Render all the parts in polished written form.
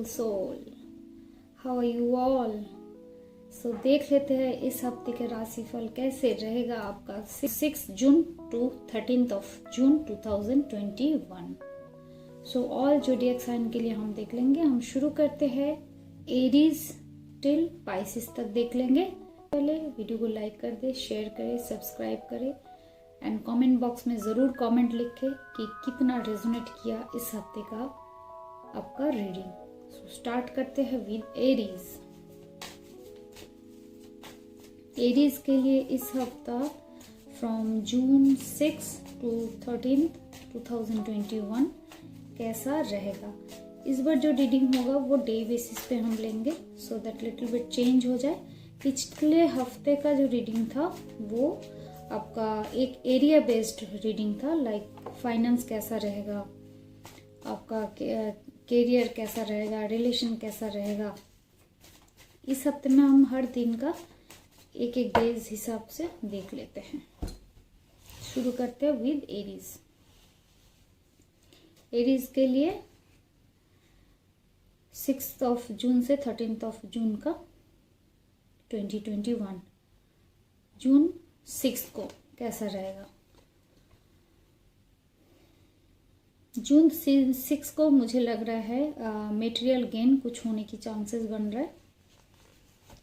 Beautiful soul, how are you all. So देख लेते हैं इस हफ्ते के राशिफल कैसे रहेगा आपका 6 June to 13 June 2021। So all zodiac sign के लिए हम देख लेंगे। हम शुरू करते हैं एरीज टिल पाइसिस तक देख लेंगे। पहले वीडियो को लाइक कर दे, शेयर करें, सब्सक्राइब करें एंड कमेंट बॉक्स में ज़रूर कमेंट लिखें कि कितना रेजोनेट किया इस हफ्ते का आपका रीडिंग। सो स्टार्ट करते हैं विद एरीज। एरीज के लिए इस हफ्ता फ्रॉम जून 6 to 13 2021 कैसा रहेगा। इस बार जो रीडिंग होगा वो डे बेसिस पे हम लेंगे so that little bit change हो जाए। पिछले हफ्ते का जो रीडिंग था वो आपका एक एरिया बेस्ड रीडिंग था, लाइक फाइनेंस कैसा रहेगा, आपका कैरियर कैसा रहेगा, रिलेशन कैसा रहेगा। इस हफ्ते में हम हर दिन का एक एक डेज हिसाब से देख लेते हैं। शुरू करते हैं विद एरीज। एरीज के लिए 6 जून से 13 जून का 2021, जून 6 को कैसा रहेगा। जून 6 को मुझे लग रहा है मटेरियल गेन कुछ होने की चांसेस बन रहा है।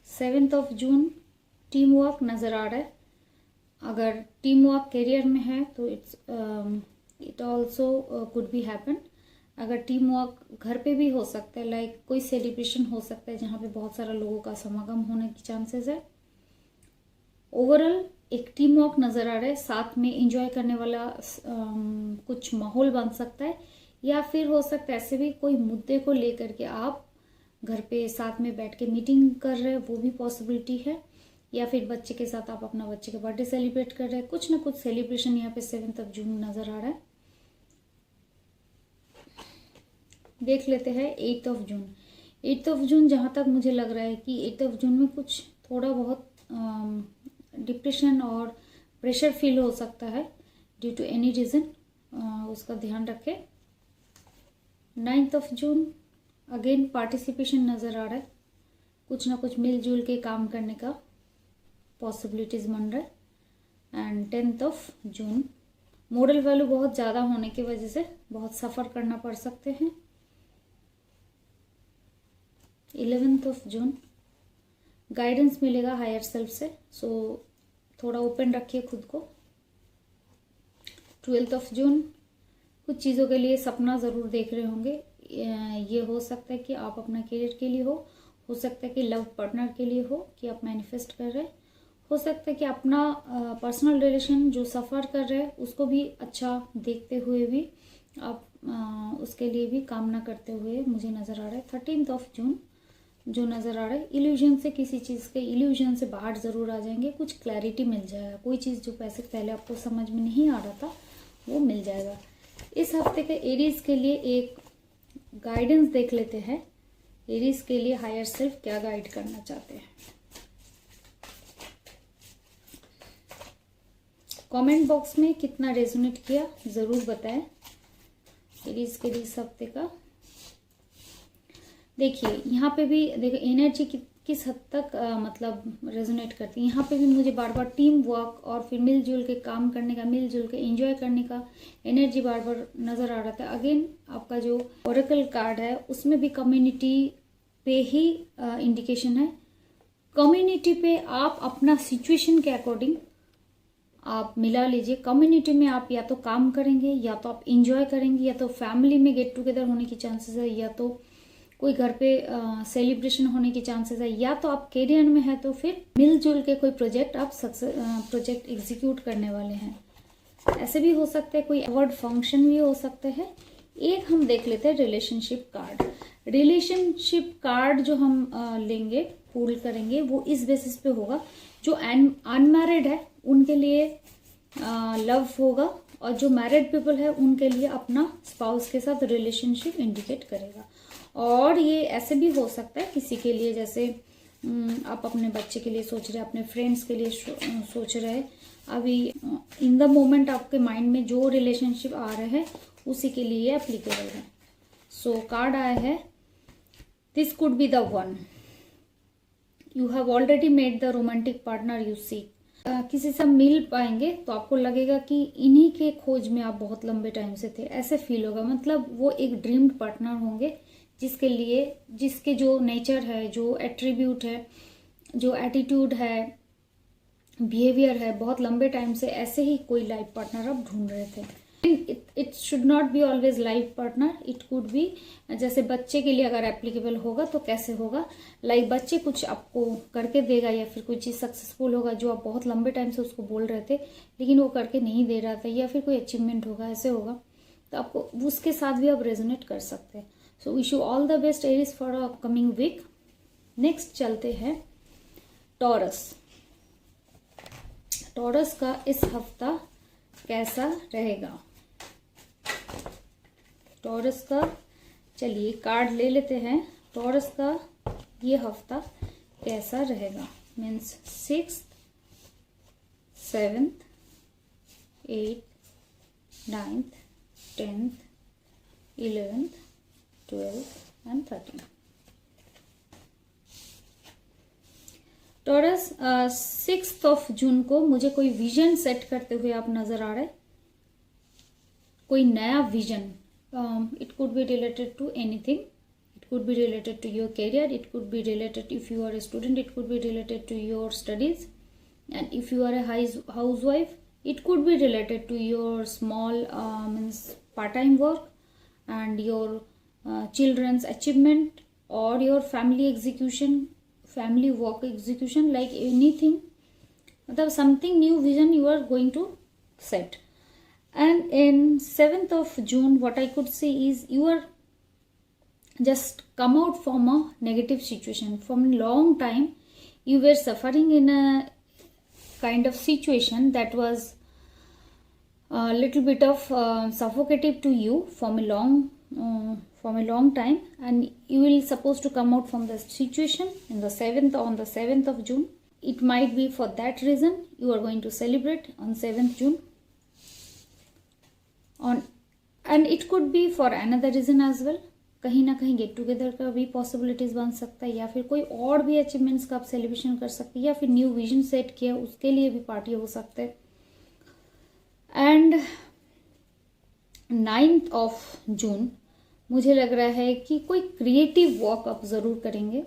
7 जून टीम वर्क नज़र आ रहा है। अगर टीम वर्क करियर में है तो it also could be happen. अगर टीम वर्क घर पे भी हो सकता है, लाइक कोई सेलिब्रेशन हो सकता है जहाँ पे बहुत सारा लोगों का समागम होने की चांसेस है। ओवरऑल एक टीम वर्क नज़र आ रहा है, साथ में एंजॉय करने वाला कुछ माहौल बन सकता है, या फिर हो सकता है ऐसे भी कोई मुद्दे को लेकर के आप घर पे साथ में बैठ के मीटिंग कर रहे हैं, वो भी पॉसिबिलिटी है। या फिर बच्चे के साथ आप अपना बच्चे का बर्थडे सेलिब्रेट कर रहे हैं, कुछ ना कुछ सेलिब्रेशन यहाँ पे 7 जून नज़र आ रहा है। देख लेते हैं 8 जून। 8 जून जहाँ तक मुझे लग रहा है कि 8 जून में कुछ थोड़ा बहुत डिप्रेशन और प्रेशर फील हो सकता है ड्यू टू एनी रीज़न, उसका ध्यान रखें। 9 जून अगेन पार्टिसिपेशन नज़र आ रहा है, कुछ ना कुछ मिलजुल के काम करने का पॉसिबिलिटीज़ बन रहा है। एंड 10 जून मोरल वैल्यू बहुत ज़्यादा होने की वजह से बहुत सफ़र करना पड़ सकते हैं। 11 जून गाइडेंस मिलेगा हायर सेल्फ से, सो थोड़ा ओपन रखिए खुद को। 12 जून कुछ चीज़ों के लिए सपना ज़रूर देख रहे होंगे। ये हो सकता है कि आप अपना करियर के लिए हो सकता है कि लव पार्टनर के लिए हो, कि आप मैनिफेस्ट कर रहे हैं, हो सकता है कि अपना पर्सनल रिलेशन जो सफ़र कर रहे हैं उसको भी अच्छा देखते हुए भी आप उसके लिए भी कामना करते हुए मुझे नज़र आ रहा है। 13 जून जो नज़र आ रहा है, इल्यूजन से, किसी चीज़ के इल्यूजन से बाहर ज़रूर आ जाएंगे, कुछ क्लैरिटी मिल जाएगा। कोई चीज़ जो पहले आपको समझ में नहीं आ रहा था वो मिल जाएगा। इस हफ्ते के एरीज के लिए एक गाइडेंस देख लेते हैं। एरीज के लिए हायर सेल्फ क्या गाइड करना चाहते हैं। कमेंट बॉक्स में कितना रेजोनेट किया ज़रूर बताएं एरीज के लिए इस हफ्ते का। देखिए यहाँ पे भी देखो एनर्जी किस हद तक मतलब रेजोनेट करती है। यहाँ पे भी मुझे बार बार टीम वर्क और फिर मिलजुल के काम करने का, मिलजुल के एंजॉय करने का एनर्जी बार बार नज़र आ रहा था। अगेन आपका जो ओरेकल कार्ड है उसमें भी कम्युनिटी पे ही इंडिकेशन है। कम्युनिटी पे आप अपना सिचुएशन के अकॉर्डिंग आप मिला लीजिए। कम्युनिटी में आप या तो काम करेंगे, या तो आप इंजॉय करेंगे, या तो फैमिली में गेट टुगेदर होने की चांसेस है, या तो कोई घर पे सेलिब्रेशन होने की चांसेस है, या तो आप कैरियर में है तो फिर मिलजुल के कोई प्रोजेक्ट आप प्रोजेक्ट एग्जीक्यूट करने वाले हैं। ऐसे भी हो सकता है, कोई अवार्ड फंक्शन भी हो सकते हैं। एक हम देख लेते हैं रिलेशनशिप कार्ड। रिलेशनशिप कार्ड जो हम लेंगे, पुल करेंगे, वो इस बेसिस पे होगा जो अनमैरिड है उनके लिए लव होगा, और जो मैरिड पीपल है उनके लिए अपना स्पाउस के साथ रिलेशनशिप इंडिकेट करेगा। और ये ऐसे भी हो सकता है किसी के लिए, जैसे आप अपने बच्चे के लिए सोच रहे हैं, अपने फ्रेंड्स के लिए सोच रहे हैं, अभी इन द मोमेंट आपके माइंड में जो रिलेशनशिप आ रहे हैं उसी के लिए एप्लीकेबल है। सो कार्ड आया है this could be the one. You have already made the romantic partner you seek. किसी से मिल पाएंगे तो आपको लगेगा कि इन्हीं के खोज में आप बहुत लंबे टाइम से थे, ऐसे फील होगा। मतलब वो एक ड्रीम्ड पार्टनर होंगे जिसके लिए, जिसके जो नेचर है, जो एट्रीब्यूट है, जो एटीट्यूड है, बिहेवियर है, बहुत लंबे टाइम से ऐसे ही कोई लाइफ पार्टनर आप ढूंढ रहे थे। It should not be always life partner, it could B, जैसे बच्चे के लिए अगर एप्लीकेबल होगा तो कैसे होगा, लाइक बच्चे कुछ आपको करके देगा या फिर कोई चीज़ सक्सेसफुल होगा जो आप बहुत लंबे टाइम से उसको बोल रहे थे लेकिन वो करके नहीं दे रहा था, या फिर कोई अचीवमेंट होगा, ऐसे होगा तो आपको उसके साथ भी आप रेजोनेट कर सकते हैं। So wish you all the best Aries for a coming week. Next चलते हैं टॉरस। टॉरस का इस हफ्ता कैसा रहेगा? टॉरस का, चलिए कार्ड ले लेते हैं। टॉरस का ये हफ्ता कैसा रहेगा? Means 6th, 7th, 8th, 9th, 10th, 11th, 12th and 13th। Taurus 6th of जून को मुझे कोई विजन सेट करते हुए आप नजर आ रहे, कोई नया vision. It could be related to anything, it could be related to your career, it could be related, if you are a student it could be related to your studies, and if you are a house wife it could be related to your small means part time work and your children's achievement or your family execution, family work execution, like anything, मतलब something new vision you are going to set. And in 7th of June what I could see is you are just come out from a negative situation. From a long time you were suffering in a kind of situation that was a little bit of suffocative to you from a long time, and you will supposed to come out from the situation in the 7th of June. It might be for that reason you are going to celebrate on 7th June on, and it could be for another reason as well. कहीं ना कहीं get together का भी possibilities बन सकता है, या फिर कोई और भी अचीवमेंट्स का आप सेलिब्रेशन कर सकते हैं, या फिर न्यू विजन सेट किया उसके लिए भी पार्टी हो सकते हैं। एंड 9th ऑफ जून मुझे लग रहा है कि कोई क्रिएटिव वर्क आप ज़रूर करेंगे।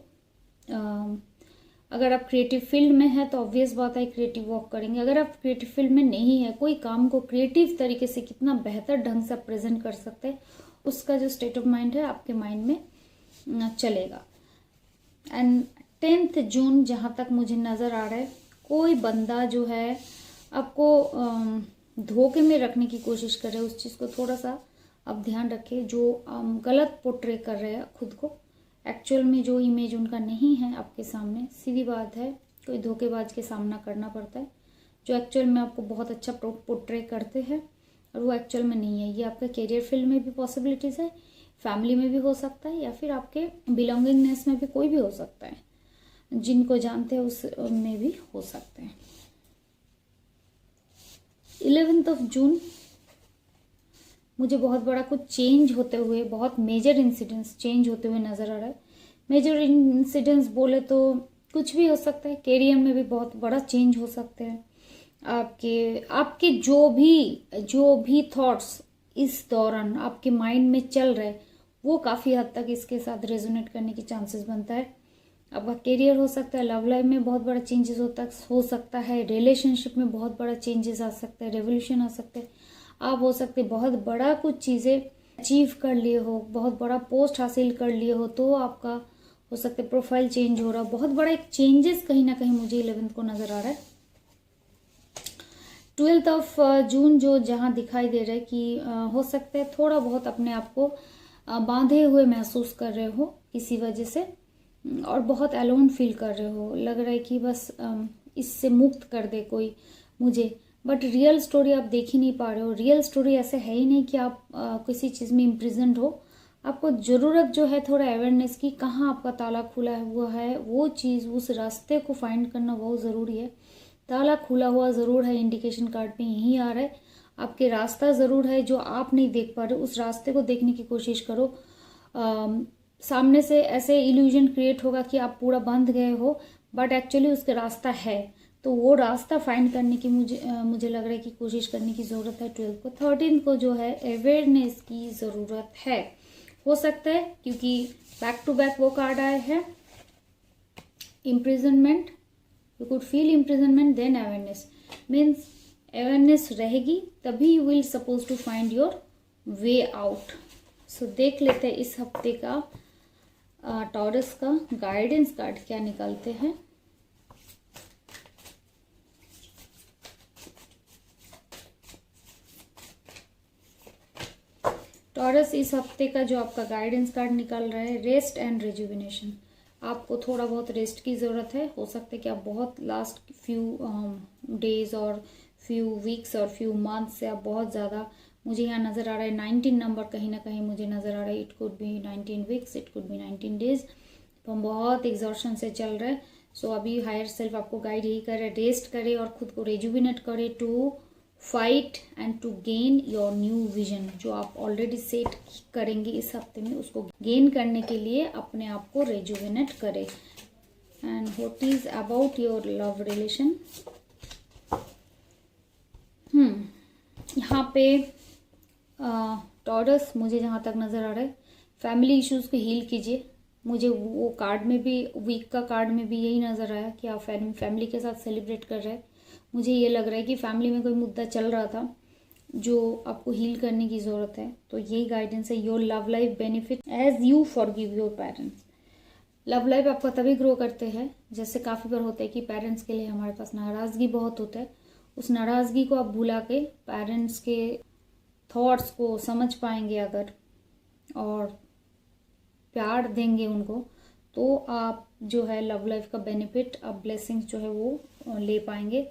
अगर आप क्रिएटिव फील्ड में हैं तो ऑब्वियस बात है क्रिएटिव वर्क करेंगे। अगर आप क्रिएटिव फील्ड में नहीं है, कोई काम को क्रिएटिव तरीके से कितना बेहतर ढंग से आप प्रेजेंट कर सकते हैं उसका जो स्टेट ऑफ माइंड है आपके माइंड में चलेगा। एंड 10th जून जहाँ तक मुझे नज़र आ रहा है, कोई बंदा जो है आपको धोखे में रखने की कोशिश कर रहे हैं, उस चीज़ को थोड़ा सा आप ध्यान रखें। जो गलत पोर्ट्रे कर रहे हैं खुद को, एक्चुअल में जो इमेज उनका नहीं है आपके सामने, सीधी बात है कोई धोखेबाज के सामना करना पड़ता है जो एक्चुअल में आपको बहुत अच्छा पोर्ट्रे करते हैं और वो एक्चुअल में नहीं है। ये आपके करियर फील्ड में भी पॉसिबिलिटीज़ है, फैमिली में भी हो सकता है, या फिर आपके बिलोंगिंगनेस में भी कोई भी हो सकता है, जिनको जानते हैं उस में भी हो सकते हैं। 11th ऑफ जून मुझे बहुत बड़ा कुछ चेंज होते हुए, बहुत मेजर इंसिडेंट्स चेंज होते हुए नज़र आ रहा है। मेजर इंसिडेंट्स बोले तो कुछ भी हो सकता है, करियर में भी बहुत बड़ा चेंज हो सकते हैं। आपके जो भी थॉट्स इस दौरान आपके माइंड में चल रहे वो काफ़ी हद तक इसके साथ रेजोनेट करने की चांसेस बनता है। आपका करियर हो सकता है, लव लाइफ में बहुत बड़ा चेंजेस हो सकता है, रिलेशनशिप में बहुत बड़ा चेंजेस आ सकता है, रेवोल्यूशन आ सकता है। आप हो सकते बहुत बड़ा कुछ चीज़ें अचीव कर लिए हो, बहुत बड़ा पोस्ट हासिल कर लिए हो, तो आपका हो सकता है प्रोफाइल चेंज हो रहा, बहुत बड़ा एक चेंजेस कहीं ना कहीं मुझे 11th को नज़र आ रहा है। 12th ऑफ जून जो जहाँ दिखाई दे रहा है कि हो सकता है थोड़ा बहुत अपने आप को बांधे हुए महसूस कर रहे हो किसी वजह से, और बहुत अलोन फील कर रहे हो, लग रहा है कि बस इससे मुक्त कर दे कोई मुझे, बट रियल स्टोरी आप देख ही नहीं पा रहे हो। रियल स्टोरी ऐसे है ही नहीं कि आप किसी चीज़ में इम्प्रिजेंट हो। आपको ज़रूरत जो है थोड़ा अवेयरनेस की, कहाँ आपका ताला खुला हुआ है, वो चीज़ उस रास्ते को फाइंड करना बहुत ज़रूरी है। ताला खुला हुआ ज़रूर है, इंडिकेशन कार्ड पे यही आ रहा है, आपके रास्ता ज़रूर है जो आप नहीं देख पा रहे, उस रास्ते को देखने की कोशिश करो। सामने से ऐसे इल्यूजन क्रिएट होगा कि आप पूरा बंध गए हो, बट एक्चुअली उसका रास्ता है। तो वो रास्ता फाइंड करने की मुझे लग रहा है कि कोशिश करने की ज़रूरत है 12 को। 13 को जो है अवेयरनेस की ज़रूरत है। हो सकता है क्योंकि बैक टू बैक वो कार्ड आए हैं, imprisonment, you could feel imprisonment then awareness, means awareness रहेगी तभी you will suppose to find your way out. So देख लेते हैं इस हफ्ते का टॉरस का गाइडेंस कार्ड क्या निकलते हैं। टॉरस, इस हफ्ते का जो आपका गाइडेंस कार्ड निकल रहा है, रेस्ट एंड रिजुविनेशन। आपको थोड़ा बहुत रेस्ट की ज़रूरत है। हो सकता है कि आप बहुत लास्ट फ्यू डेज और फ्यू वीक्स और फ्यू मंथ्स से आप बहुत ज़्यादा, मुझे यहाँ नज़र आ रहा है 19 नंबर, कहीं ना कहीं मुझे नज़र आ रहा है it could B 19 weeks, it could B 19 days. तो हम बहुत एग्जॉर्शन से चल रहे हैं। सो अभी हायर सेल्फ आपको गाइड यही कर रहे हैं, रेस्ट करे और खुद को रेजुविनेट करे to fight and to gain your new vision. जो आप ऑलरेडी सेट करेंगे इस हफ्ते में, उसको गेन करने के लिए अपने आप को रेजुविनेट करे। And what is about your love relation. यहाँ पे टॉरस मुझे जहाँ तक नज़र आ रहा है, फैमिली इश्यूज को हील कीजिए। मुझे वो कार्ड में भी, वीक का कार्ड में भी यही नज़र आया कि आप फैमिली के साथ सेलिब्रेट कर रहे हैं। मुझे ये लग रहा है कि फैमिली में कोई मुद्दा चल रहा था जो आपको हील करने की ज़रूरत है। तो यही गाइडेंस है। Your love life benefit as you forgive your parents. Love life आपका तभी ग्रो करते हैं, जैसे काफ़ी बार होता है कि पेरेंट्स के लिए हमारे पास नाराज़गी बहुत होता है। उस नाराज़गी को आप भुला के पेरेंट्स के थॉट्स को समझ पाएंगे अगर, और प्यार देंगे उनको, तो आप जो है लव लाइफ का बेनिफिट, आप ब्लेसिंग्स जो है वो ले पाएंगे।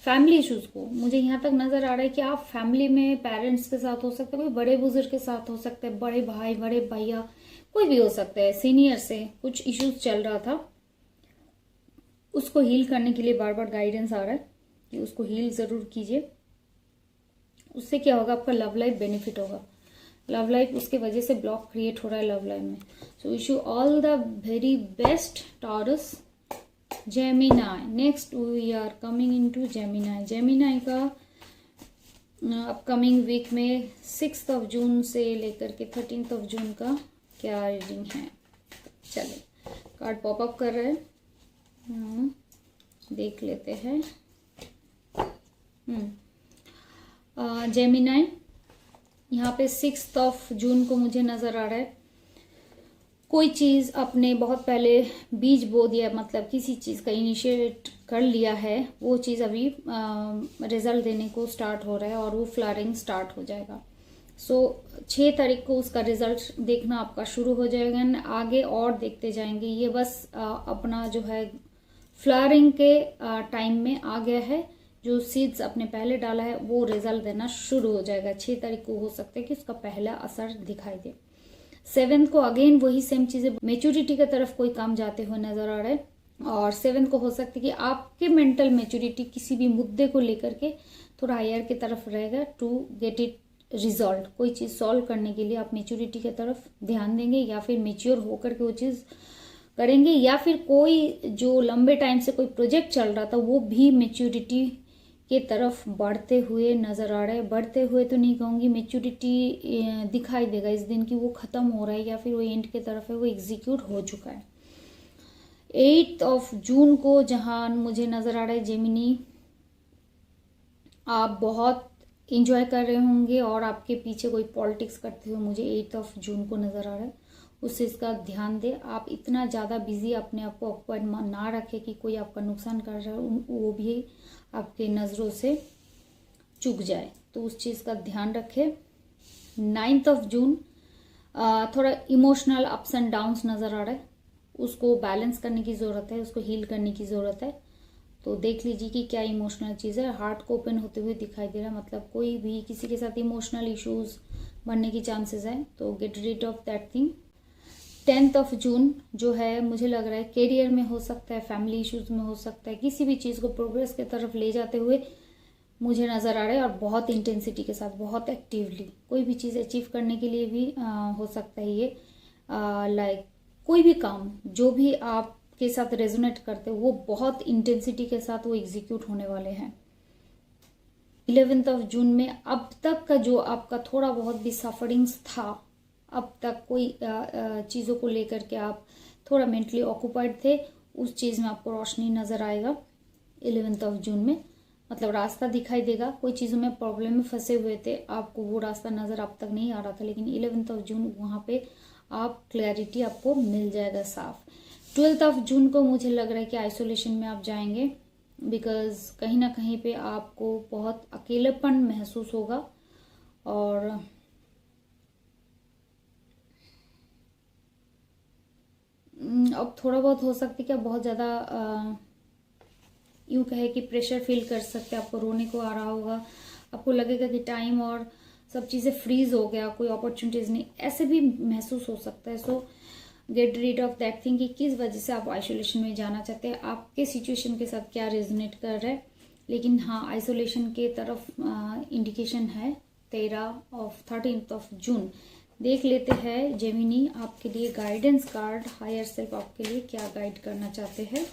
फैमिली इश्यूज को मुझे यहाँ तक नज़र आ रहा है कि आप फैमिली में पेरेंट्स के साथ हो सकते हैं, कोई बड़े बुजुर्ग के साथ हो सकते हैं, बड़े भाई, बड़े भैया, कोई भी हो सकता है, सीनियर से कुछ इश्यूज चल रहा था, उसको हील करने के लिए बार बार गाइडेंस आ रहा है कि उसको हील ज़रूर कीजिए। उससे क्या होगा, आपका लव लाइफ बेनिफिट होगा। लव लाइफ उसके वजह से ब्लॉक क्रिएट हो रहा है लव लाइफ में। So wish you all the very best Taurus. Gemini, next we are coming into Gemini. Gemini का अपकमिंग वीक में 6 जून से लेकर के 13 जून का क्या रीडिंग है। चले कार्ड पॉपअप कर रहे हैं, देख लेते हैं। जेमिनाई, यहाँ पे 6 जून को मुझे नज़र आ रहा है कोई चीज़ आपने बहुत पहले बीज बो दिया, मतलब किसी चीज़ का इनिशिएट कर लिया है, वो चीज़ अभी रिजल्ट देने को स्टार्ट हो रहा है और वो फ्लावरिंग स्टार्ट हो जाएगा। सो 6 तारीख को उसका रिजल्ट देखना आपका शुरू हो जाएगा। आगे और देखते जाएंगे। ये बस अपना जो है फ्लावरिंग के टाइम में आ गया है। जो सीड्स आपने पहले डाला है वो रिजल्ट देना शुरू हो जाएगा। 6 तारीख को हो सकता है कि उसका पहला असर दिखाई दे। 7 को अगेन वही सेम चीजें, मेच्योरिटी की तरफ कोई काम जाते हुए नजर आ रहा है। और 7 को हो सकता है कि आपके मेंटल मेच्योरिटी किसी भी मुद्दे को लेकर के थोड़ा हायर की तरफ रहेगा टू गेट इट रिजॉल्व। कोई चीज सॉल्व करने के लिए आप मेच्योरिटी की तरफ ध्यान देंगे या फिर मेच्योर होकर के वो चीज करेंगे, या फिर कोई जो लंबे टाइम से कोई प्रोजेक्ट चल रहा था वो भी मेच्योरिटी के तरफ बढ़ते हुए नजर आ रहा है। बढ़ते हुए तो नहीं कहूंगी, मेच्योरिटी दिखाई देगा इस दिन की वो खत्म हो रहा है या फिर वो एंड के तरफ है, वो एग्जीक्यूट हो चुका है। 8 जून को जहां मुझे नजर आ रहा है जेमिनी, आप बहुत इंजॉय कर रहे होंगे और आपके पीछे कोई पॉलिटिक्स करते हुए मुझे 8 जून को नजर आ रहा है। उस चीज का ध्यान दे। आप इतना ज्यादा बिजी अपने आप को ऑक्यूपाइड ना रखें कि कोई आपका नुकसान कर रहा है वो भी आपके नज़रों से चूक जाए, तो उस चीज़ का ध्यान रखें। 9 जून थोड़ा इमोशनल अप्स एंड डाउन्स नज़र आ रहा है, उसको बैलेंस करने की ज़रूरत है, उसको हील करने की ज़रूरत है। तो देख लीजिए कि क्या इमोशनल चीज़ है। हार्ट को ओपन होते हुए दिखाई दे रहा है, मतलब कोई भी किसी के साथ इमोशनल इश्यूज बनने की चांसेस है, तो get rid of that thing. 10 जून जो है मुझे लग रहा है करियर में हो सकता है, फैमिली इश्यूज में हो सकता है, किसी भी चीज़ को प्रोग्रेस की तरफ ले जाते हुए मुझे नज़र आ रहा है। और बहुत इंटेंसिटी के साथ, बहुत एक्टिवली कोई भी चीज़ अचीव करने के लिए भी हो सकता है ये, लाइक कोई भी काम जो भी आपके साथ रेजोनेट करते वो बहुत इंटेंसिटी के साथ वो एग्जीक्यूट होने वाले हैं 11th ऑफ जून में। अब तक का जो आपका थोड़ा बहुत भी सफरिंग्स था, अब तक कोई चीज़ों को लेकर के आप थोड़ा मेंटली ऑक्यूपाइड थे, उस चीज़ में आपको रोशनी नज़र आएगा 11th ऑफ जून में। मतलब रास्ता दिखाई देगा, कोई चीज़ों में प्रॉब्लम में फंसे हुए थे, आपको वो रास्ता नज़र अब तक नहीं आ रहा था, लेकिन 11th ऑफ जून वहाँ पे आप क्लैरिटी आपको मिल जाएगा साफ। 12th ऑफ जून को मुझे लग रहा है कि आइसोलेशन में आप जाएंगे, बिकॉज कहीं ना कहीं पे आपको बहुत अकेलापन महसूस होगा। और अब थोड़ा बहुत हो सकता है कि बहुत ज़्यादा यूँ कहे कि प्रेशर फील कर सकते हैं, आपको रोने को आ रहा होगा, आपको लगेगा कि टाइम और सब चीज़ें फ्रीज हो गया, कोई अपॉर्चुनिटीज़ नहीं, ऐसे भी महसूस हो सकता है। सो get rid of that thing कि किस वजह से आप आइसोलेशन में जाना चाहते हैं, आपके सिचुएशन के साथ क्या रेजोनेट कर रहा है। लेकिन हाँ, आइसोलेशन के तरफ इंडिकेशन है 13th ऑफ जून। देख लेते हैं जेमिनी आपके लिए गाइडेंस कार्ड, हायर सेल्फ आपके लिए क्या गाइड करना चाहते हैं।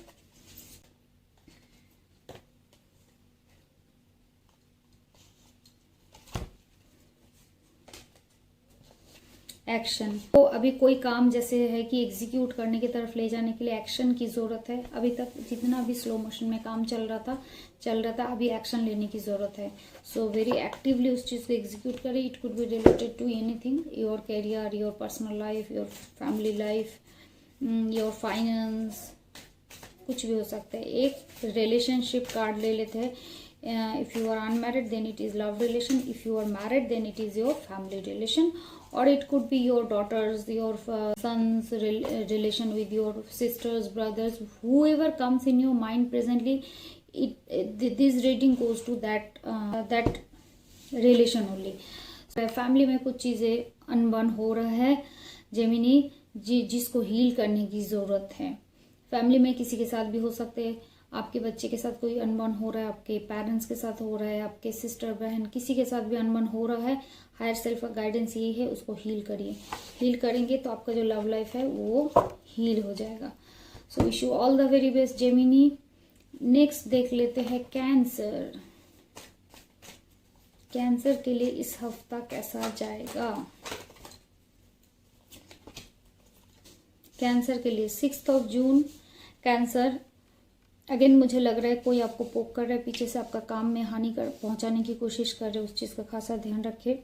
एक्शन। तो अभी कोई काम जैसे है कि एग्जीक्यूट करने की तरफ ले जाने के लिए एक्शन की ज़रूरत है। अभी तक जितना भी स्लो मोशन में काम चल रहा था, अभी एक्शन लेने की ज़रूरत है। सो वेरी एक्टिवली उस चीज़ को एग्जीक्यूट करें। It could be related to anything, your career, your personal life, your family life, your finance, कुछ भी हो सकता है। एक रिलेशनशिप कार्ड ले लेते हैं। If you are unmarried then it is love relation, if you are married then it is your family relation, or it could be your daughters, your sons relation with your sisters, brothers, whoever comes in your mind presently. This reading goes to that relation only. So family में कुछ चीज़ें अनबन हो रहा है Gemini जिसको heal करने की ज़रूरत है। फैमिली में किसी के साथ भी हो सकते हैं, आपके बच्चे के साथ कोई अनबन हो रहा है, आपके पेरेंट्स के साथ हो रहा है, आपके सिस्टर बहन किसी के साथ भी अनबन हो रहा है। हायर सेल्फ का गाइडेंस यही है, उसको हील करिए। हील करेंगे तो आपका जो लव लाइफ है वो हील हो जाएगा। सो wish you all the very best Gemini. Next देख लेते हैं कैंसर। कैंसर के लिए इस हफ्ता कैसा जाएगा। कैंसर के लिए 6th of June. Cancer again मुझे लग रहा है कोई आपको पोक कर रहा है, पीछे से आपका काम में हानि पहुंचाने की कोशिश कर रहे हैं, उस चीज़ का खासा ध्यान रखें।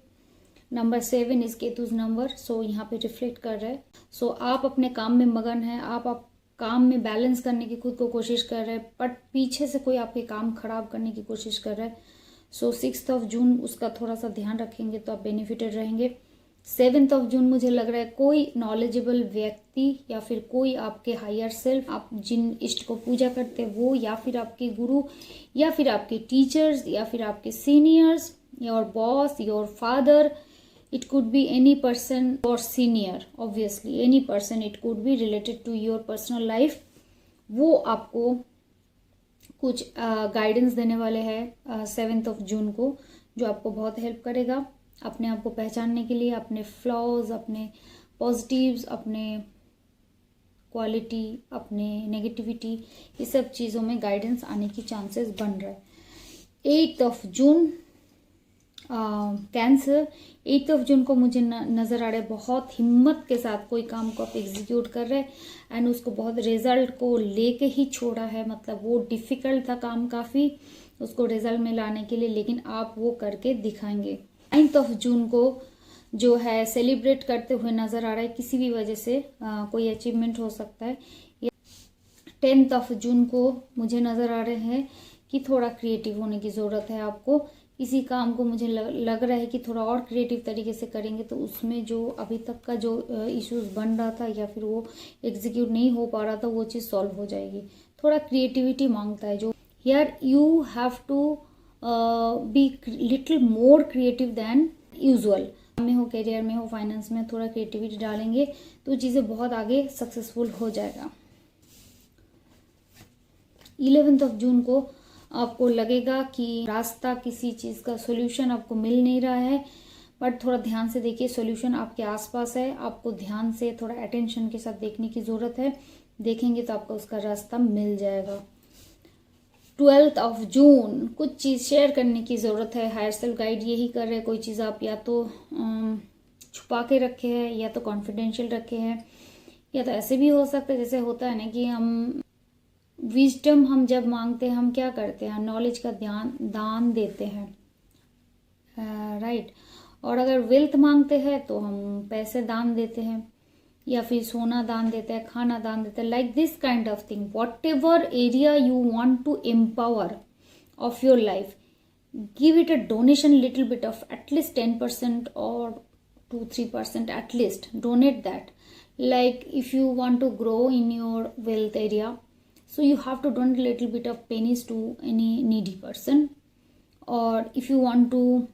नंबर 7 इज केतुज नंबर, सो यहाँ पे रिफ्लेक्ट कर रहा है। सो आप अपने काम में मगन हैं, आप काम में बैलेंस करने की खुद को कोशिश कर रहे हैं, बट पीछे से कोई आपके काम खराब करने की कोशिश कर रहा है। सो 6th ऑफ जून उसका थोड़ा सा ध्यान रखेंगे तो आप बेनिफिटेड रहेंगे। 7th ऑफ जून मुझे लग रहा है कोई नॉलेजेबल व्यक्ति या फिर कोई आपके हायर सेल्फ, आप जिन इष्ट को पूजा करते हैं वो, या फिर आपके गुरु, या फिर आपके टीचर्स, या फिर आपके seniors, your boss, your father, it could be any person or senior, obviously any person, it could be related to your personal life। वो आपको कुछ गाइडेंस देने वाले हैं 7th ऑफ जून को, जो आपको बहुत हेल्प करेगा अपने आप को पहचानने के लिए, अपने फ्लॉज, अपने पॉजिटिव्स, अपने क्वालिटी, अपने नेगेटिविटी, ये सब चीज़ों में गाइडेंस आने की चांसेस बन रहा है। 8th of June cancer, 8th of जून को मुझे नज़र आ रहा है बहुत हिम्मत के साथ कोई काम को आप एग्जीक्यूट कर रहे हैं एंड उसको बहुत रिजल्ट को लेके ही छोड़ा है। मतलब वो डिफ़िकल्ट था काम काफ़ी उसको रिजल्ट में लाने के लिए, लेकिन आप वो करके दिखाएंगे। 9th ऑफ जून को जो है सेलिब्रेट करते हुए नज़र आ रहा है, किसी भी वजह से कोई अचीवमेंट हो सकता है। 10th ऑफ जून को मुझे नज़र आ रहे हैं कि थोड़ा क्रिएटिव होने की ज़रूरत है आपको। किसी काम को मुझे लग रहा है कि थोड़ा और क्रिएटिव तरीके से करेंगे तो उसमें जो अभी तक का जो इश्यूज बन रहा था या फिर वो एग्जीक्यूट नहीं हो पा रहा था वो चीज़ सॉल्व हो जाएगी। थोड़ा क्रिएटिविटी मांगता है जो here you have to be little more creative than usual. में हो, करियर में हो, फाइनेंस में थोड़ा क्रिएटिविटी डालेंगे तो चीज़ें बहुत आगे सक्सेसफुल हो जाएगा। 11th ऑफ जून को आपको लगेगा कि रास्ता, किसी चीज़ का सॉल्यूशन आपको मिल नहीं रहा है, बट थोड़ा ध्यान से देखिए, सॉल्यूशन आपके आसपास है, आपको ध्यान से थोड़ा अटेंशन के साथ देखने की ज़रूरत है। देखेंगे तो आपको उसका रास्ता मिल जाएगा। 12 जून कुछ चीज़ शेयर करने की ज़रूरत है। हायर सेल्फ गाइड यही कर रहे हैं, कोई चीज़ आप या तो छुपा के रखे हैं या तो कॉन्फिडेंशियल रखे हैं, या तो ऐसे भी हो सकता है जैसे होता है ना कि हम विजडम हम जब मांगते हैं हम क्या करते हैं, नॉलेज का दान देते हैं, राइट। और अगर वेल्थ मांगते हैं तो हम पैसे दान देते हैं या फिर सोना दान देते हैं, खाना दान देते हैं, like this kind of thing. Whatever area you want to empower of your life, give it a donation, little bit of at least 10% or 2-3% at least, donate that. Like if you want to grow in your wealth area, so you have to donate a little bit of pennies to any needy person. Or if you want to,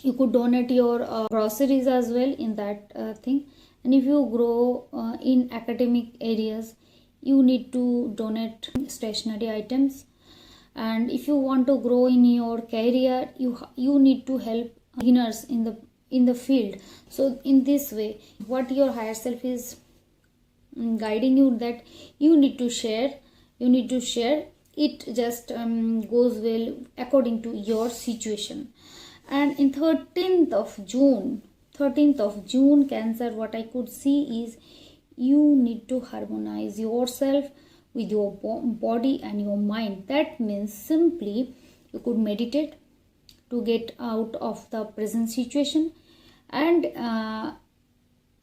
you could donate your groceries as well in that thing. And if you grow in academic areas, you need to donate stationery items. And if you want to grow in your career, you need to help beginners in the field. So in this way, what your higher self is guiding you, that you need to share it, just goes well according to your situation. And in 13th of June Cancer, what I could see is you need to harmonize yourself with your body and your mind. That means simply you could meditate to get out of the present situation, and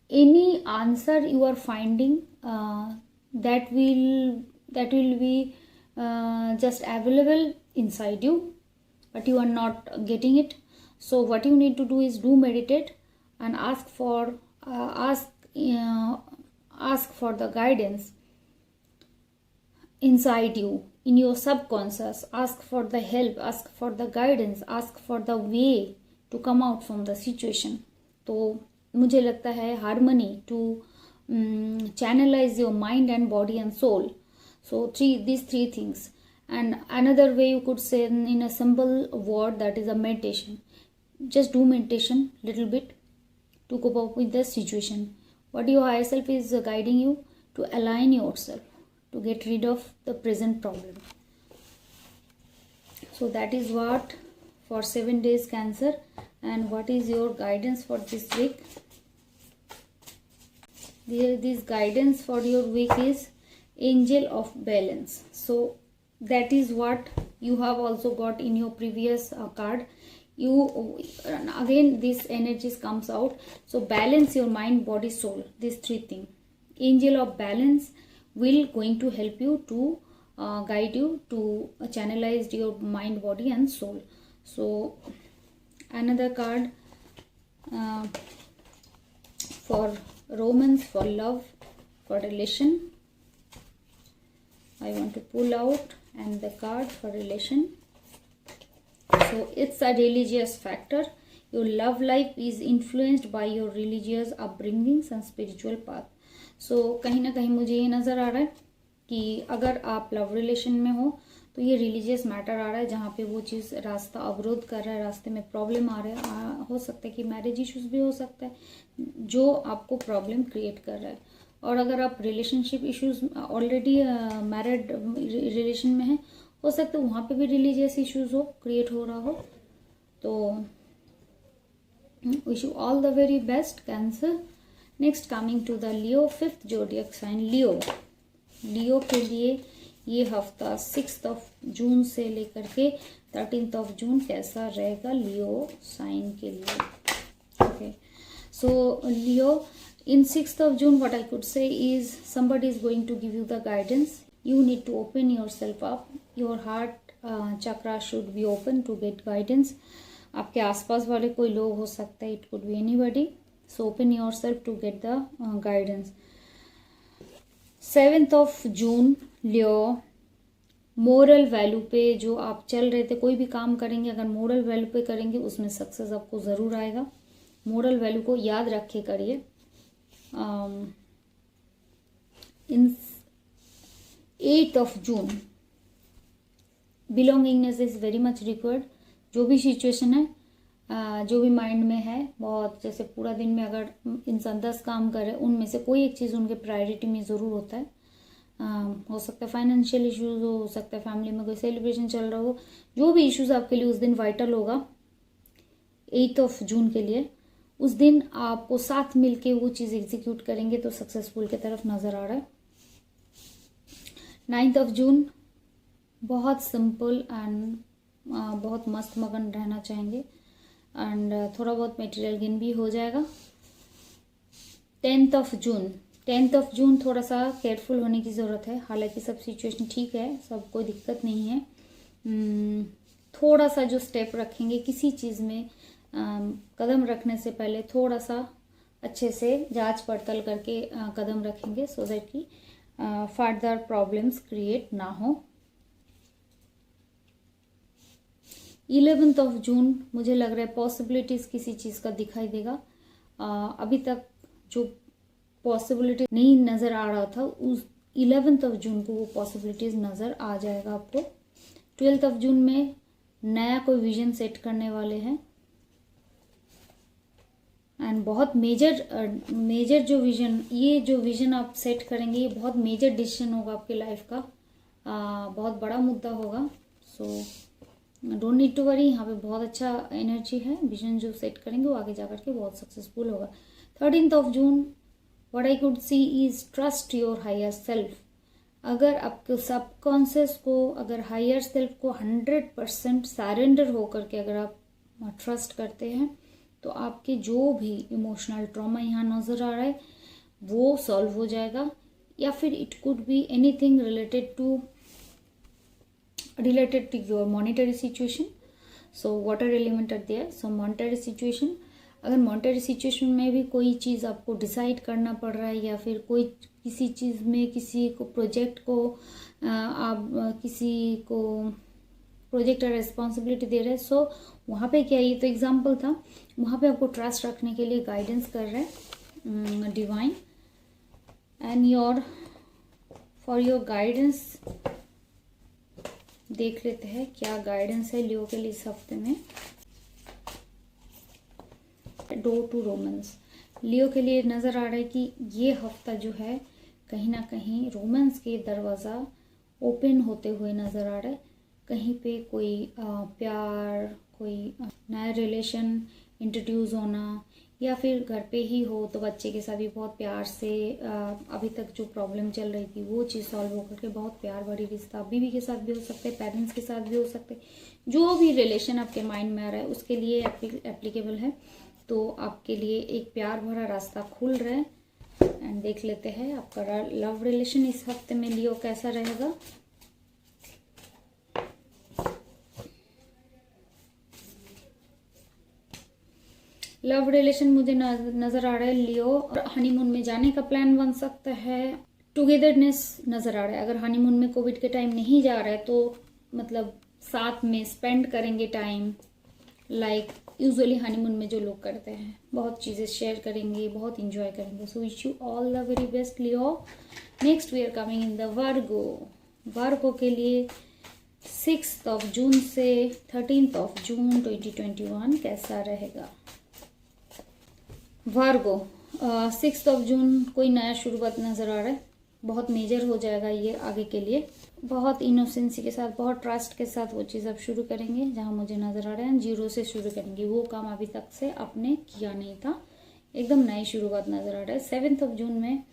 any answer you are finding that will be just available inside you, but you are not getting it. So what you need to do is do meditate and ask for the guidance inside you, in your subconscious. Ask for the help, ask for the guidance, ask for the way to come out from the situation. तो मुझे लगता है harmony to channelize your mind and body and soul. So these three things. And another way you could say in a simple word, that is a meditation. Just do meditation little bit to cope up with the situation. What your higher self is guiding you to align yourself, to get rid of the present problem. So that is what for 7 days Cancer. And what is your guidance for this week? This guidance for your week is Angel of Balance. So that is what you have also got in your previous card. You again this energies comes out. So balance your mind, body, soul, these three things. Angel of Balance will going to help you to guide you to channelize your mind, body and soul. So another card for romance, for love, for relation, I want to pull out, and the card for relation. So it's a religious factor. Your love life is influenced by your religious upbringings and spiritual path. So कहीं ना कहीं मुझे ये नज़र आ रहा है कि अगर आप लव रिलेशन में हो तो ये रिलीजियस मैटर आ रहा है, जहाँ पे वो चीज़ रास्ता अवरोध कर रहा है, रास्ते में प्रॉब्लम आ रहा है। हो सकता है कि मैरिज इश्यूज भी हो सकता है जो आपको प्रॉब्लम क्रिएट कर रहा है। और अगर आप relationship issues already married relation में हैं, हो सकता है वहाँ पे भी रिलीजियस इश्यूज हो, क्रिएट हो रहा हो। तो wish you all the very best cancer. Next coming to the Leo, 5th zodiac sign Leo. Leo के लिए ये हफ्ता 6 जून से लेकर के 13 जून कैसा रहेगा लियो साइन के लिए। Okay, so Leo in 6th June, what I could say is somebody is going to give you the guidance. You need to open yourself up. Your heart chakra should be open to get guidance. आपके आसपास वाले कोई लोग हो सकता है, it could be anybody. So open yourself to get the guidance. 7th June, Leo, moral value पे जो आप चल रहे थे, कोई भी काम करेंगे अगर मोरल वैल्यू पे करेंगे उसमें सक्सेस आपको ज़रूर आएगा। मोरल वैल्यू को याद रखे करिए। in 8th June, belongingness is very much required. जो भी सिचुएशन है जो भी माइंड में है बहुत, जैसे पूरा दिन में अगर इंसान 10 काम करे उनमें से कोई एक चीज़ उनके प्रायोरिटी में ज़रूर होता है। हो सकता है फाइनेंशियल इश्यूज हो सकता है फैमिली में कोई सेलिब्रेशन चल रहा हो, जो भी इश्यूज आपके लिए उस दिन वाइटल होगा 8 जून के लिए, उस दिन आपको साथ मिलके वो चीज़ एग्जीक्यूट करेंगे तो सक्सेसफुल की तरफ नज़र आ रहा है। 9 जून बहुत सिंपल एंड बहुत मस्त मगन रहना चाहेंगे एंड थोड़ा बहुत मटेरियल गेन भी हो जाएगा। 10 जून थोड़ा सा केयरफुल होने की ज़रूरत है, हालांकि सब सिचुएशन ठीक है, सब कोई दिक्कत नहीं है। थोड़ा सा जो स्टेप रखेंगे किसी चीज़ में कदम रखने से पहले थोड़ा सा अच्छे से जांच पड़ताल करके कदम रखेंगे सो दैट कि फर्दर प्रॉब्लम्स क्रिएट ना हो। 11 जून मुझे लग रहा है पॉसिबिलिटीज किसी चीज़ का दिखाई देगा। अभी तक जो पॉसिबिलिटी नहीं नज़र आ रहा था उस 11 जून को वो पॉसिबिलिटीज नज़र आ जाएगा आपको। 12 जून में नया कोई विजन सेट करने वाले हैं एंड बहुत मेजर जो विजन आप सेट करेंगे ये बहुत मेजर डिसीजन होगा आपके लाइफ का, बहुत बड़ा मुद्दा होगा। So don't need to worry, यहाँ पे बहुत अच्छा एनर्जी है, विजन जो सेट करेंगे वो आगे जाकर के बहुत सक्सेसफुल होगा। 13 June what I could see is trust your higher self. अगर आपके सबकॉन्शियस को, अगर हायर सेल्फ को 100% सरेंडर होकर के अगर आप ट्रस्ट करते हैं तो आपके जो भी इमोशनल ट्रॉमा यहाँ नज़र आ रहा है वो सॉल्व हो जाएगा, या फिर it could be anything related to your monetary situation. So water element are there, so monetary situation, अगर मॉनेटरी सिचुएशन में भी कोई चीज़ आपको डिसाइड करना पड़ रहा है या फिर कोई किसी चीज़ में किसी को प्रोजेक्ट को आप किसी को प्रोजेक्ट और रिस्पॉन्सिबिलिटी दे रहे हैं, सो वहाँ पे क्या, ये तो एग्जाम्पल था, वहाँ पे आपको ट्रस्ट रखने के लिए गाइडेंस कर रहे हैं divine and for your guidance देख लेते हैं क्या गाइडेंस है लियो के लिए इस हफ्ते में। डोर टू रोमांस, लियो के लिए नज़र आ रहा है कि ये हफ्ता जो है कहीं ना कहीं रोमांस के दरवाज़ा ओपन होते हुए नज़र आ रहा है। कहीं पे कोई प्यार, कोई नया रिलेशन इंट्रोड्यूस होना, या फिर घर पे ही हो तो बच्चे के साथ भी बहुत प्यार से अभी तक जो प्रॉब्लम चल रही थी वो चीज़ सॉल्व होकर के बहुत प्यार भरी रिश्ता, बीवी के साथ भी हो सकते हैं, पेरेंट्स के साथ भी हो सकते हैं, जो भी रिलेशन आपके माइंड में आ रहा है उसके लिए एप्लीकेबल है। तो आपके लिए एक प्यार भरा रास्ता खुल रहा है एंड देख लेते हैं आपका लव रिलेशन इस हफ्ते में लियो कैसा रहेगा। लव रिलेशन मुझे नजर आ रहा है लियो हनीमून में जाने का प्लान बन सकता है, टुगेदरनेस नजर आ रहा है। अगर हनीमून में कोविड के टाइम नहीं जा रहा है तो मतलब साथ में स्पेंड करेंगे टाइम, लाइक यूजुअली हनीमून में जो लोग करते हैं, बहुत चीजें शेयर करेंगे, बहुत इंजॉय करेंगे। So wish you all the very best Leo. Next we are coming in the Virgo के लिए 6 जून से 13 जून 2021 कैसा रहेगा। वर्गो 6 जून कोई नया शुरुआत नज़र आ रहा है, बहुत मेजर हो जाएगा ये आगे के लिए। बहुत इनोसेंसी के साथ, बहुत ट्रस्ट के साथ वो चीज़ आप शुरू करेंगे, जहाँ मुझे नज़र आ रहा है 0 से शुरू करेंगे, वो काम अभी तक से आपने किया नहीं था, एकदम नई शुरुआत नज़र आ रहा है। 7 जून में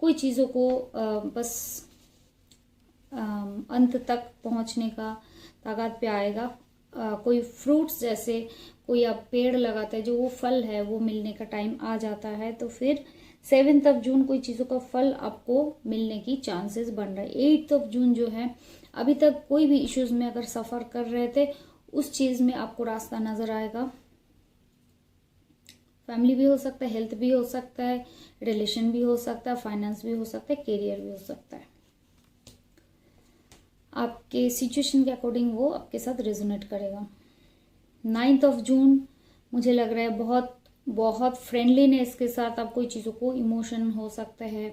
कोई चीज़ों को बस अंत तक पहुँचने का ताकत पे आएगा। कोई फ्रूट्स जैसे कोई आप पेड़ लगाते हैं जो वो फल है वो मिलने का टाइम आ जाता है, तो फिर 7 जून कोई चीज़ों का फल आपको मिलने की चांसेस बन रहा है। 8 जून जो है अभी तक कोई भी इश्यूज में अगर सफ़र कर रहे थे उस चीज़ में आपको रास्ता नज़र आएगा। फैमिली भी हो सकता है, हेल्थ भी हो सकता है, रिलेशन भी हो सकता है, फाइनेंस भी हो सकता है, करियर भी हो सकता है। आपके सिचुएशन के अकॉर्डिंग वो आपके साथ रेजोनेट करेगा। 9 जून मुझे लग रहा है बहुत बहुत फ्रेंडलीनेस के साथ आप कोई चीज़ों को, इमोशन हो सकता है,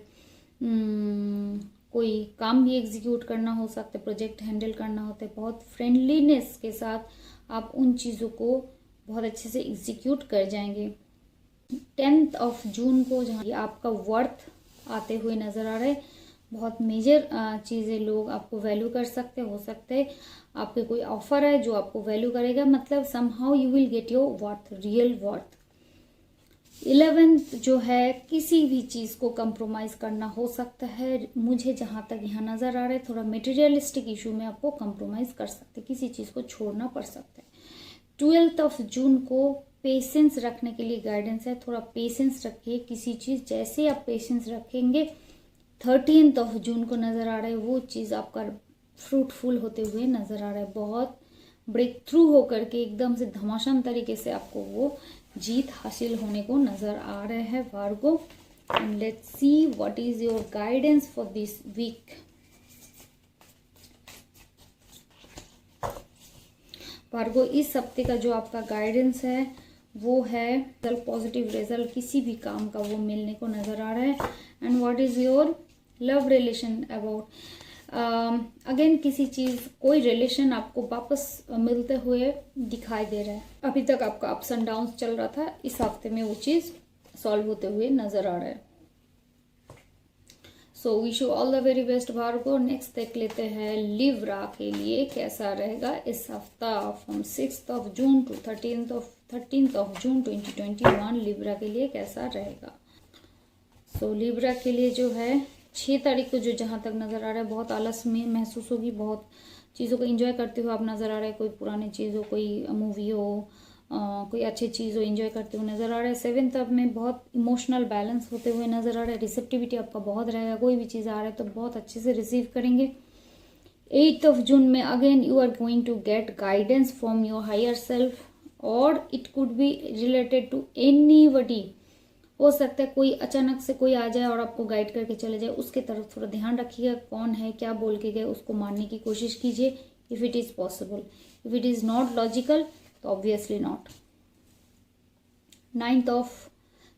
कोई काम भी एग्जीक्यूट करना हो सकता है, प्रोजेक्ट हैंडल करना होता है, बहुत फ्रेंडलीनेस के साथ आप उन चीज़ों को बहुत अच्छे से एग्जीक्यूट कर जाएंगे। 10th ऑफ जून को जहाँ ये आपका वर्थ आते हुए नज़र आ रहा है, बहुत मेजर चीज़ें लोग आपको वैल्यू कर सकते हो सकते हैं आपके कोई ऑफर है जो आपको वैल्यू करेगा, मतलब somehow you will get your worth, real worth. 11th जो है किसी भी चीज़ को कंप्रोमाइज़ करना हो सकता है, मुझे जहाँ तक यहाँ नज़र आ रहा है थोड़ा मटेरियलिस्टिक इशू में आपको कंप्रोमाइज़ कर सकते, किसी चीज़ को छोड़ना पड़ सकता है। 12th ऑफ जून को पेशेंस रखने के लिए गाइडेंस है, थोड़ा पेशेंस रखिए किसी चीज़, जैसे आप पेशेंस रखेंगे 13th ऑफ जून को नज़र आ रहा है वो चीज़ आपका फ्रूटफुल होते हुए नज़र आ रहा है, बहुत ब्रेक थ्रू होकर के एकदम से धमाशान तरीके से आपको वो जीत हासिल होने को नज़र आ रहा है Virgo. And let's see what is your guidance for this week. Virgo, इस हफ्ते का जो आपका गाइडेंस है वो है पॉजिटिव रिजल्ट किसी भी काम का वो मिलने को नज़र आ रहा है। And what is your love relation about, again किसी चीज़ कोई रिलेशन आपको वापस मिलते हुए दिखाई दे रहा है, अभी तक आपका अप्स एंड डाउन्स चल रहा था, इस हफ्ते में वो चीज़ सॉल्व होते हुए नज़र आ रहा है। So wish you all the very best Virgo. Next देख लेते हैं लिब्रा के लिए कैसा रहेगा इस हफ्ता from 6th of June to 13th of June 2021 Libra के लिए कैसा रहेगा। सो लिब्रा के लिए जो है 6 तारीख को जो जहाँ तक नज़र आ रहा है बहुत आलस में महसूस होगी, बहुत चीज़ों को एंजॉय करते हुए आप नज़र आ रहे हैं, कोई पुरानी चीज़ हो, कोई मूवी हो, कोई अच्छी चीज़ हो, एंजॉय करते हुए नज़र आ रहा है। 7th ऑफ में बहुत इमोशनल बैलेंस होते हुए नज़र आ रहा है, रिसेप्टिविटी आपका बहुत रहेगा, कोई भी चीज़ आ रहा है तो बहुत अच्छे से रिसीव करेंगे। 8th ऑफ जून में again you are going to get guidance from your higher self, और it could be related to anybody, हो सकता है कोई अचानक से कोई आ जाए और आपको गाइड करके चले जाए, उसके तरफ थोड़ा ध्यान रखिएगा, कौन है क्या बोल के गए उसको मानने की कोशिश कीजिए if it is possible, if it is not logical तो obviously not. 9th of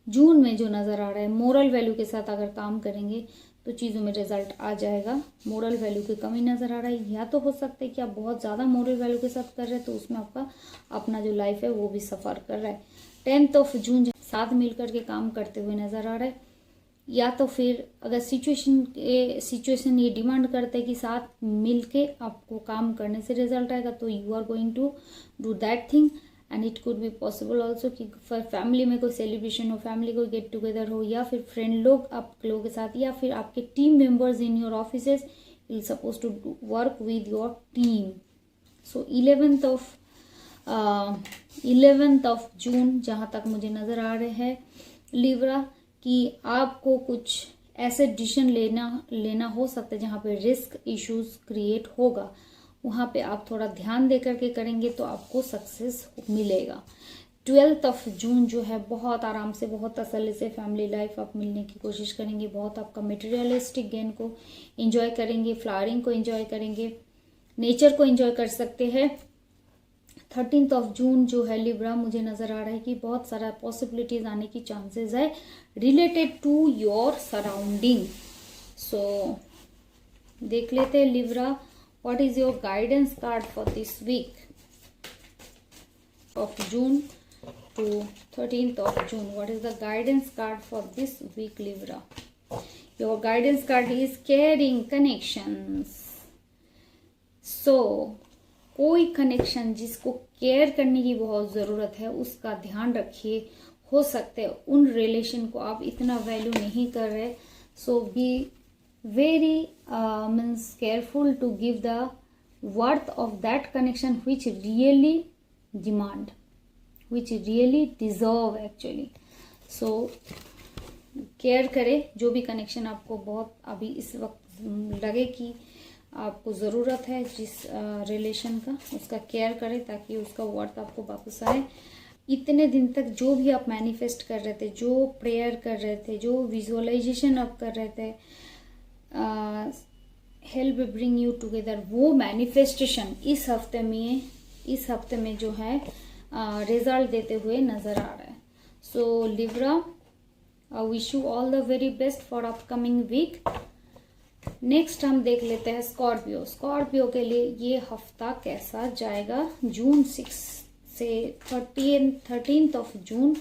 June में जो नज़र आ रहा है मोरल वैल्यू के साथ अगर काम करेंगे तो चीज़ों में रिजल्ट आ जाएगा, मोरल वैल्यू की कमी नज़र आ रहा है, या तो हो सकता है कि आप बहुत ज़्यादा मोरल वैल्यू के साथ कर रहे हैं तो उसमें आपका अपना जो लाइफ है वो भी सफ़र कर रहा है। 10th ऑफ जून साथ मिलकर के काम करते हुए नज़र आ रहा है, या तो फिर अगर सिचुएशन ये डिमांड करता है कि साथ मिलके आपको काम करने से रिजल्ट आएगा तो you are going to do that thing. And it could be possible also कि फैमिली में कोई सेलिब्रेशन हो, फैमिली को गेट टुगेदर हो, या फिर फ्रेंड लोग आप लोगों के साथ, या फिर आपके team members in your offices will suppose to work with your team. So 11th of June जहाँ तक मुझे नज़र आ रहे हैं लिब्रा कि आपको कुछ ऐसे डिसीजन लेना हो सकता है जहाँ पे रिस्क इश्यूज क्रिएट होगा, वहाँ पे आप थोड़ा ध्यान दे करके करेंगे तो आपको सक्सेस मिलेगा। 12th ऑफ जून जो है बहुत आराम से, बहुत तसल्ली से फैमिली लाइफ आप मिलने की कोशिश करेंगे, बहुत आपका मटेरियलिस्टिक गेन को एंजॉय करेंगे, फ्लावरिंग को एंजॉय करेंगे, नेचर को एंजॉय कर सकते हैं। 13th ऑफ जून जो है लिब्रा मुझे नज़र आ रहा है कि बहुत सारा पॉसिबिलिटीज आने की चांसेस है related to your surrounding. So देख लेते हैं Libra what is your guidance card for this week of June to 13th of June. What is the guidance card for this week, Libra? Your guidance card is caring connections. So कोई connection जिसको care करने की बहुत ज़रूरत है उसका ध्यान रखिए, हो सकता है उन रिलेशन को आप इतना वैल्यू नहीं कर रहे, so be very means careful to give the worth of that connection which really demand, which really deserve actually. So care करें जो भी कनेक्शन आपको बहुत अभी इस वक्त लगे कि आपको ज़रूरत है जिस रिलेशन का, उसका केयर करें ताकि उसका वर्थ आपको वापस आए। इतने दिन तक जो भी आप मैनिफेस्ट कर रहे थे, जो प्रेयर कर रहे थे, जो विजुअलाइजेशन आप कर रहे थे, हेल्प ब्रिंग यू टुगेदर, वो मैनिफेस्टेशन इस हफ्ते में जो है रिजल्ट देते हुए नजर आ रहा है। So Libra, wish you all the very best for upcoming week. Next हम देख लेते हैं स्कॉर्पियो के लिए ये हफ्ता कैसा जाएगा जून से 13th ऑफ जून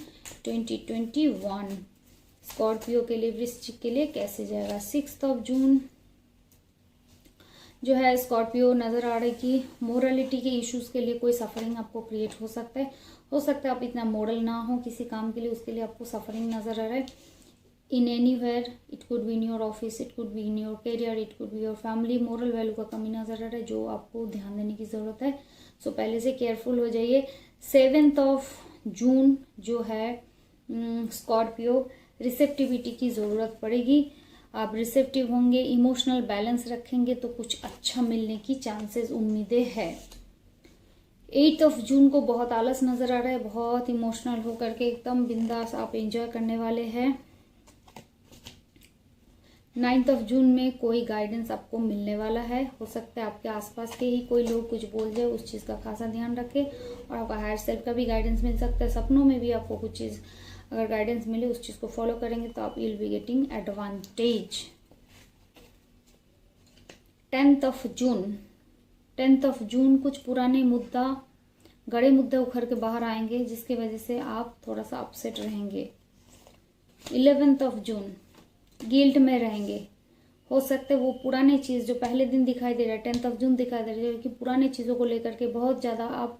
2021 स्कॉर्पियो के लिए, वृश्चिक के लिए कैसे जाएगा। 6th ऑफ जून जो है स्कॉर्पियो नजर आ रही कि मोरालिटी के इश्यूज के लिए कोई सफरिंग आपको क्रिएट हो सकता है। आप इतना मॉडल ना हो किसी काम के लिए, उसके लिए आपको सफरिंग नजर आ रहा है। In anywhere, it could be in your office, it could be in your career, it could be your family. Moral value का कमी नजर आ रहा है जो आपको ध्यान देने की जरूरत है। सो पहले से केयरफुल हो जाइए। 7th ऑफ जून जो है स्कॉर्पियो, रिसेप्टिविटी की जरूरत पड़ेगी। आप रिसेप्टिव होंगे, इमोशनल बैलेंस रखेंगे तो कुछ अच्छा मिलने की चांसेस, उम्मीदें है। 8th ऑफ जून को बहुत आलस नजर आ रहा है, बहुत इमोशनल होकर के एकदम बिंदास आप एंजॉय करने वाले हैं। 9th ऑफ जून में कोई गाइडेंस आपको मिलने वाला है। हो सकता है आपके आसपास के ही कोई लोग कुछ बोल जाए, उस चीज़ का खासा ध्यान रखें। और आपका हायर सेल्फ का भी गाइडेंस मिल सकता है। सपनों में भी आपको कुछ चीज़ अगर गाइडेंस मिले, उस चीज़ को फॉलो करेंगे तो आप will be getting advantage. 10th of June कुछ पुराने गड़े मुद्दे उखड़ के बाहर आएंगे, जिसकी वजह से आप थोड़ा सा अपसेट रहेंगे। 11th ऑफ जून गिल्ट में रहेंगे। हो सकता है वो पुरानी चीज जो पहले दिन दिखाई दे रहा है, 10th ऑफ जून दिखाई दे रहा है कि पुरानी चीजों को लेकर के बहुत ज्यादा आप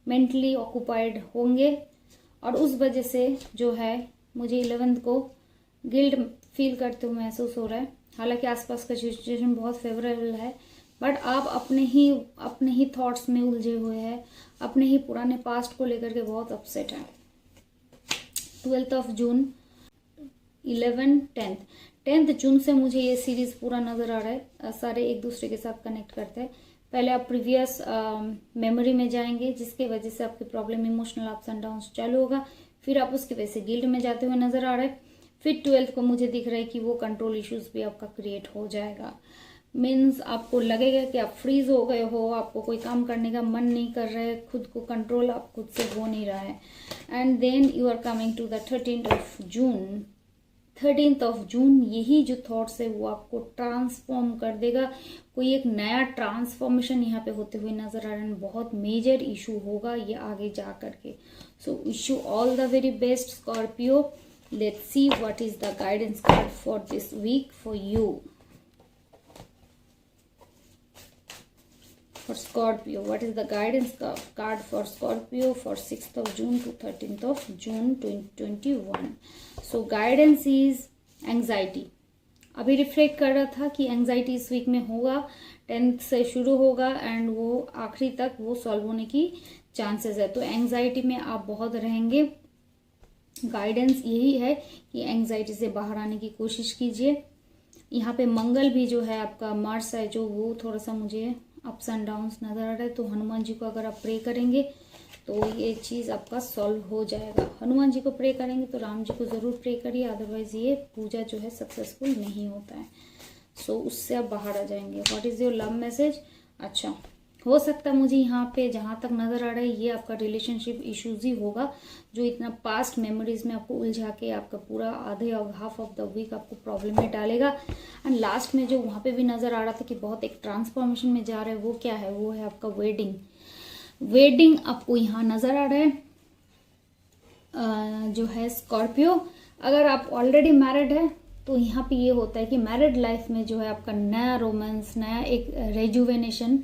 मेंटली ऑक्यूपाइड होंगे, और उस वजह से जो है मुझे 11th को गिल्ट फील करते हुए महसूस हो रहा है। हालांकि आसपास का सिचुएशन बहुत फेवरेबल है, बट आप अपने ही थॉट्स में उलझे हुए हैं, अपने ही पुराने पास्ट को लेकर के बहुत अपसेट है। 12th ऑफ जून 10th जून से मुझे ये सीरीज पूरा नजर आ रहा है। सारे एक दूसरे के साथ कनेक्ट करते हैं। पहले आप प्रीवियस मेमोरी में जाएंगे, जिसके वजह से आपकी problem emotional ups and downs चालू होगा। फिर आप उसकी वजह से गिल्ट में जाते हुए नजर आ रहे हैं। फिर 12th को मुझे दिख रहा है कि वो कंट्रोल इश्यूज भी आपका क्रिएट हो जाएगा। मीन्स आपको लगेगा कि आप फ्रीज हो गए हो, आपको कोई काम करने का मन नहीं कर रहा है, खुद को कंट्रोल आप खुद से हो नहीं रहा है। And then you are coming to the 13th of June. 13th of June यही जो थॉट्स है वो आपको ट्रांसफॉर्म कर देगा। कोई एक नया ट्रांसफॉर्मेशन यहाँ पे होते हुए नजर आ रहा है। बहुत मेजर इशू होगा ये आगे जा करके। So wish you all the very best Scorpio. Let's see what is the guidance card for this week for you. For Scorpio, what is the guidance card for Scorpio for 6th of June to 13th of June 2021? So guidance is anxiety. अभी reflect कर रहा था कि anxiety इस week में होगा, 10th से शुरू होगा एंड वो आखिरी तक वो सॉल्व होने की चांसेस है। तो एंजाइटी में आप बहुत रहेंगे। गाइडेंस यही है कि एंजाइटी से बाहर आने की कोशिश कीजिए। यहाँ पे मंगल भी जो है आपका, मार्स है जो, वो थोड़ा सा मुझे अप्स एंड डाउन्स नजर आ रहा है। तो हनुमान जी को अगर आप प्रे करेंगे तो ये चीज आपका सॉल्व हो जाएगा। हनुमान जी को प्रे करेंगे तो राम जी को जरूर प्रे करिए, अदरवाइज ये पूजा जो है सक्सेसफुल नहीं होता है। सो उससे आप बाहर आ जाएंगे। What is your love message? अच्छा, हो सकता है मुझे यहाँ पे जहां तक नजर आ रहा है ये आपका रिलेशनशिप इश्यूज ही होगा, जो इतना पास्ट मेमोरीज में आपको उलझा के आपका पूरा आधे और हाफ ऑफ द वीक आपको प्रॉब्लम में डालेगा। एंड लास्ट में जो वहां पे भी नजर आ रहा था कि बहुत एक ट्रांसफॉर्मेशन में जा रहा है, वो क्या है? वो है आपका वेडिंग आपको यहाँ नजर आ रहा है। जो है स्कॉर्पियो, अगर आप ऑलरेडी मैरिड है तो यहाँ पे ये होता है कि मैरिड लाइफ में जो है आपका नया रोमांस, नया एक रेजुवेनेशन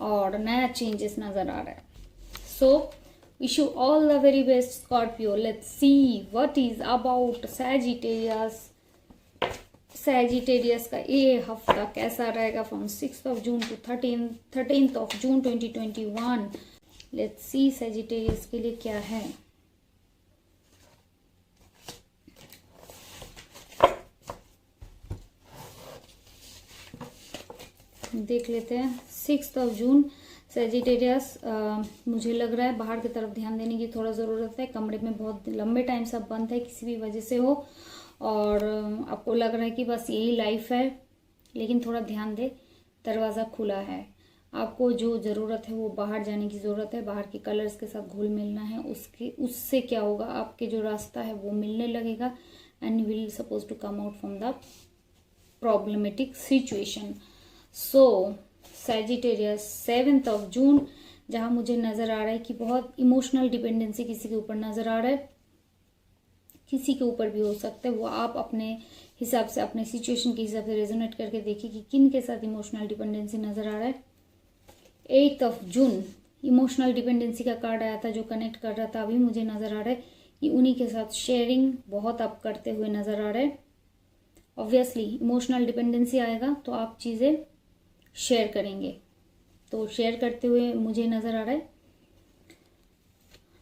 और नया चेंजेस नजर आ रहा है। So wish you all the very best Scorpio. Let's see what is about Sagittarius का ये हफ्ता कैसा रहेगा from 6th of June to 13th of June 2021। Let's see Sagittarius के लिए क्या है। देख लेते हैं। 6th ऑफ जून सैजिटेरियस, मुझे लग रहा है बाहर की तरफ ध्यान देने की थोड़ा ज़रूरत है। कमरे में बहुत लंबे टाइम से बंद है, किसी भी वजह से हो, और आपको लग रहा है कि बस यही लाइफ है, लेकिन थोड़ा ध्यान दे, दरवाज़ा खुला है। आपको जो ज़रूरत है वो बाहर जाने की ज़रूरत है, बाहर के कलर्स के साथ घुल मिलना है। उससे क्या होगा, आपके जो रास्ता है वो मिलने लगेगा and you will suppose to come out from the problematic situation. So Sagittarius, 7th of June, जहाँ मुझे नज़र आ रहा है कि बहुत इमोशनल डिपेंडेंसी किसी के ऊपर नज़र आ रहा है, किसी के ऊपर भी हो सकता है, वो आप अपने हिसाब से, अपने सिचुएशन के हिसाब से रेजोनेट करके देखिए कि किन के साथ इमोशनल डिपेंडेंसी नज़र आ रहा है। 8 जून इमोशनल डिपेंडेंसी का कार्ड आया था जो कनेक्ट कर रहा था, अभी मुझे नज़र आ रहा है कि उन्हीं के साथ शेयरिंग बहुत आप करते हुए नज़र आ रहे हैं। ऑब्वियसली इमोशनल डिपेंडेंसी आएगा तो आप चीज़ें शेयर करेंगे, तो शेयर करते हुए मुझे नज़र आ रहा है।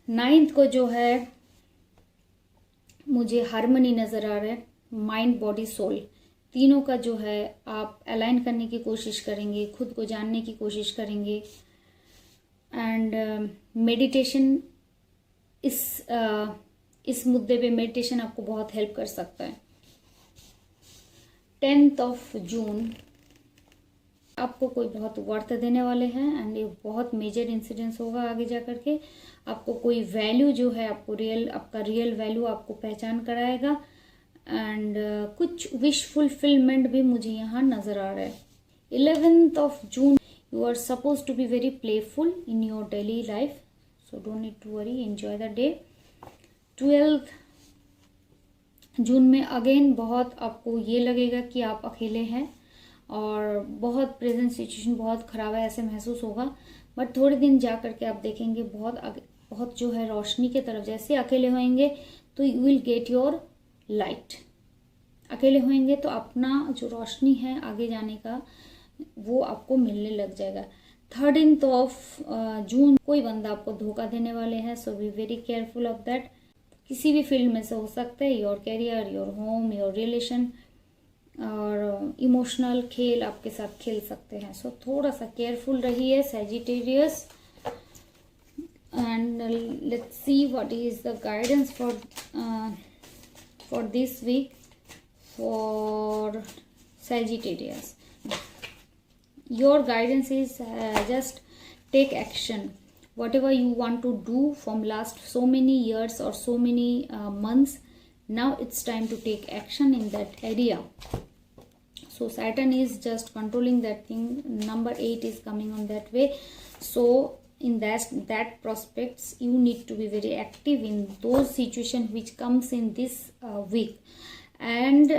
9 को जो है मुझे हार्मनी नज़र आ रहा है, माइंड बॉडी सोल तीनों का जो है आप अलाइन करने की कोशिश करेंगे, खुद को जानने की कोशिश करेंगे। एंड मेडिटेशन, इस मुद्दे पे मेडिटेशन आपको बहुत हेल्प कर सकता है। 10 जून आपको कोई बहुत वर्थ देने वाले हैं एंड ये बहुत मेजर इंसिडेंस होगा आगे जा करके। आपको कोई वैल्यू जो है, आपका रियल वैल्यू आपको पहचान कराएगा एंड कुछ विश फुलफिलमेंट भी मुझे यहाँ नज़र आ रहा है। 11 June you are suppose to be very playful in your daily life, so don't need to worry, enjoy the day. 12 June में अगेन बहुत आपको ये लगेगा कि आप अकेले हैं और बहुत प्रेजेंट सिचुएशन बहुत ख़राब है ऐसे महसूस होगा, बट थोड़े दिन जा करके आप देखेंगे बहुत जो है रोशनी की तरफ। जैसे अकेले होंगे तो you will get your light, अकेले होंगे तो अपना जो रोशनी है आगे जाने का वो आपको मिलने लग जाएगा। 13 जून कोई बंदा आपको धोखा देने वाले हैं, so be very careful of that. किसी भी फील्ड में से हो सकता है, your career, your home, your relation और इमोशनल खेल आपके साथ खेल सकते हैं, सो थोड़ा सा केयरफुल रहिए सैजिटेरियस। And let's see what is the guidance for this week for Sagittarius. Your guidance is just take action. Whatever you want to do from last so many years or so many months, now it's time to take action in that area. So Saturn is just controlling that thing. Number 8 is coming on that way. So in that prospects, you need to be very active in those situations which comes in this week. And